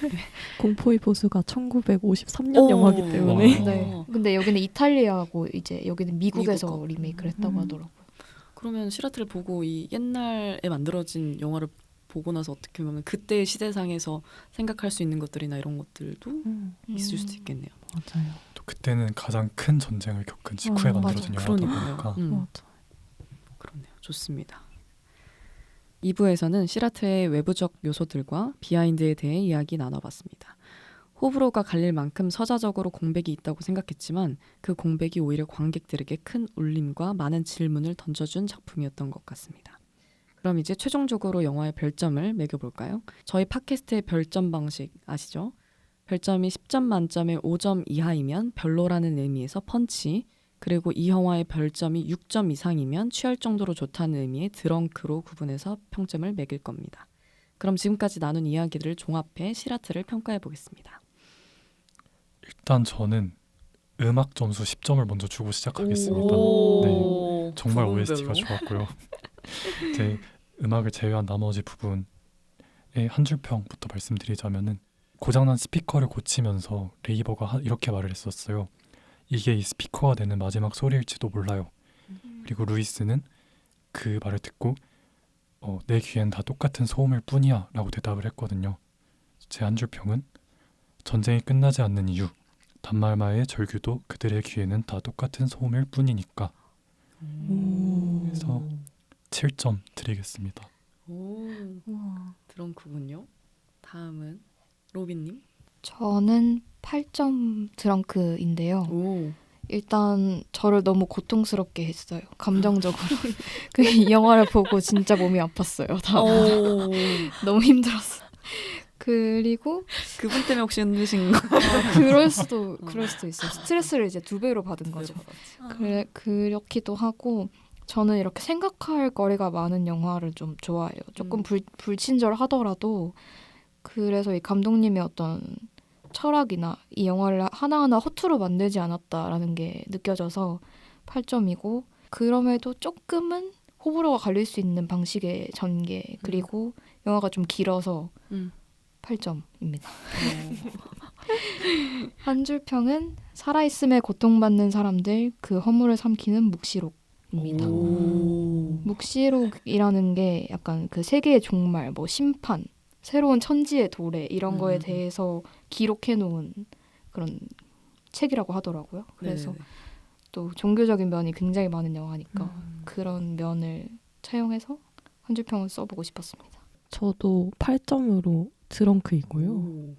공포의 보수가 1953년 영화기 때문에 와. 네. 근데 여기는 이탈리아고 이제 여기는 미국에서 미국 거. 리메이크를 했다고 하더라고요. 그러면 시라트를 보고 이 옛날에 만들어진 영화를 보고 나서 어떻게 보면 그때의 시대상에서 생각할 수 있는 것들이나 이런 것들도 있을 수도 있겠네요. 맞아요. 또 그때는 가장 큰 전쟁을 겪은 직후에 만들어진 맞아. 영화다 그러니까요. 보니까 맞아. 그렇네요. 좋습니다. 2부에서는 시라트의 외부적 요소들과 비하인드에 대해 이야기 나눠봤습니다. 호불호가 갈릴 만큼 서자적으로 공백이 있다고 생각했지만 그 공백이 오히려 관객들에게 큰 울림과 많은 질문을 던져준 작품이었던 것 같습니다. 그럼 이제 최종적으로 영화의 별점을 매겨볼까요? 저희 팟캐스트의 별점 방식 아시죠? 별점이 10점 만점에 5점 이하이면 별로라는 의미에서 펀치, 그리고 이 영화의 별점이 6점 이상이면 취할 정도로 좋다는 의미의 드렁크로 구분해서 평점을 매길 겁니다. 그럼 지금까지 나눈 이야기들을 종합해 시라트를 평가해 보겠습니다. 일단 저는 음악 점수 10점을 먼저 주고 시작하겠습니다. 오, 정말 부분별로. OST가 좋았고요. 제 음악을 제외한 나머지 부분의 한 줄 평부터 말씀드리자면은 고장난 스피커를 고치면서 레이버가 이렇게 말을 했었어요. 이게 이 스피커가 내는 마지막 소리일지도 몰라요. 그리고 루이스는 그 말을 듣고 내 귀엔 다 똑같은 소음일 뿐이야 라고 대답을 했거든요. 제 한 줄 평은 전쟁이 끝나지 않는 이유, 단말마의 절규도 그들의 귀에는 다 똑같은 소음일 뿐이니까. 그래서 7점 드리겠습니다. 오, 우와. 드렁크군요. 다음은 로빈님. 저는 8점 드렁크인데요. 오, 일단 저를 너무 고통스럽게 했어요. 감정적으로. 그 영화를 보고 진짜 몸이 아팠어요. 다 너무 힘들었어요. 그리고 그분 때문에 혹시 힘드신 거? 그럴 수도 있어요. 스트레스를 이제 2배로 받은 거죠. 그렇기도 하고 저는 이렇게 생각할 거리가 많은 영화를 좀 좋아해요. 조금 불친절하더라도 그래서 이 감독님의 어떤 철학이나 이 영화를 하나하나 허투루 만들지 않았다라는 게 느껴져서 8점이고 그럼에도 조금은 호불호가 갈릴 수 있는 방식의 전개 그리고 영화가 좀 길어서 8점입니다. 한 줄 평은 살아있음에 고통받는 사람들 그 허물을 삼키는 묵시록입니다. 묵시록이라는 게 약간 그 세계의 종말, 뭐 심판, 새로운 천지의 도래 이런 거에 대해서 기록해 놓은 그런 책이라고 하더라고요. 그래서 또 종교적인 면이 굉장히 많은 영화니까 그런 면을 차용해서 한 줄 평을 써보고 싶었습니다. 저도 8점으로 드렁크이고요.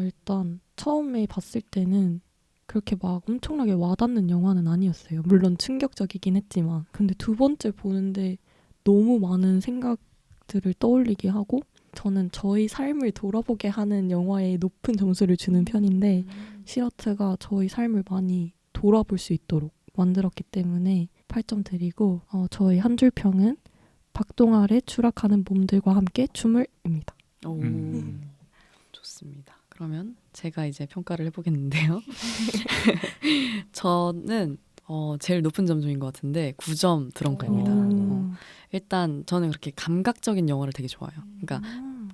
일단 처음에 봤을 때는 그렇게 막 엄청나게 와닿는 영화는 아니었어요. 물론 충격적이긴 했지만 근데 두 번째 보는데 너무 많은 생각들을 떠올리게 하고 저는 저희 삶을 돌아보게 하는 영화에 높은 점수를 주는 편인데 시라트가 저희 삶을 많이 돌아볼 수 있도록 만들었기 때문에 8점 드리고 저희 한 줄 평은 박동아래 추락하는 몸들과 함께 춤을입니다. 오, 좋습니다. 그러면 제가 이제 평가를 해보겠는데요. 저는 제일 높은 점수인 것 같은데 9점 드렁크입니다. 일단 저는 그렇게 감각적인 영화를 되게 좋아해요. 그러니까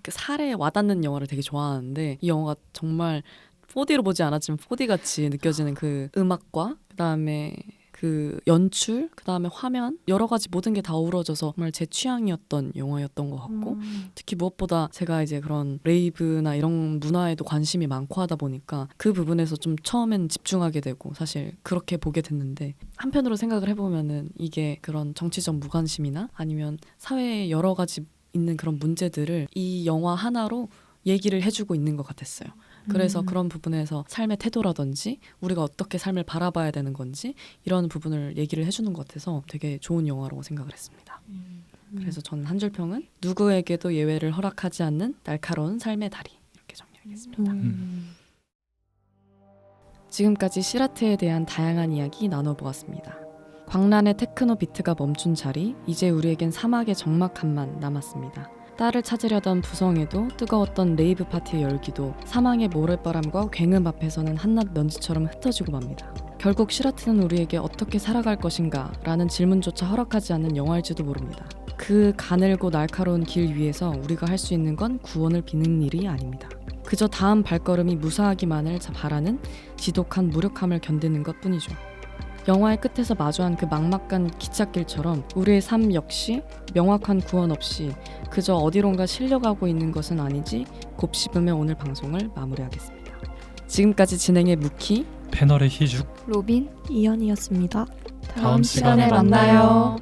그 살에 와닿는 영화를 되게 좋아하는데 이 영화가 정말 4D로 보지 않았지만 4D같이 느껴지는 그 음악과 그다음에 그 연출, 그다음에 화면 여러 가지 모든 게 다 어우러져서 정말 제 취향이었던 영화였던 것 같고 특히 무엇보다 제가 이제 그런 레이브나 이런 문화에도 관심이 많고 하다 보니까 그 부분에서 좀 처음엔 집중하게 되고 사실 그렇게 보게 됐는데 한편으로 생각을 해보면은 이게 그런 정치적 무관심이나 아니면 사회에 여러 가지 있는 그런 문제들을 이 영화 하나로 얘기를 해주고 있는 것 같았어요. 그래서 그런 부분에서 삶의 태도라든지 우리가 어떻게 삶을 바라봐야 되는 건지 이런 부분을 얘기를 해주는 것 같아서 되게 좋은 영화라고 생각을 했습니다. 그래서 저는 한 줄 평은 누구에게도 예외를 허락하지 않는 날카로운 삶의 다리 이렇게 정리하겠습니다. 지금까지 시라트에 대한 다양한 이야기 나눠보았습니다. 광란의 테크노 비트가 멈춘 자리, 이제 우리에겐 사막의 적막함만 남았습니다. 딸을 찾으려던 부성에도 뜨거웠던 레이브 파티의 열기도 사망의 모래바람과 굉음 앞에서는 한낱 먼지처럼 흩어지고 맙니다. 결국 시라트는 우리에게 어떻게 살아갈 것인가 라는 질문조차 허락하지 않는 영화일지도 모릅니다. 그 가늘고 날카로운 길 위에서 우리가 할 수 있는 건 구원을 비는 일이 아닙니다. 그저 다음 발걸음이 무사하기만을 바라는 지독한 무력함을 견디는 것뿐이죠. 영화의 끝에서 마주한 그 막막한 기찻길처럼 우리의 삶 역시 명확한 구원 없이 그저 어디론가 실려가고 있는 것은 아니지 곱씹으며 오늘 방송을 마무리하겠습니다. 지금까지 진행의 무키, 패널의 희죽, 로빈 이연이었습니다. 다음 시간에 만나요.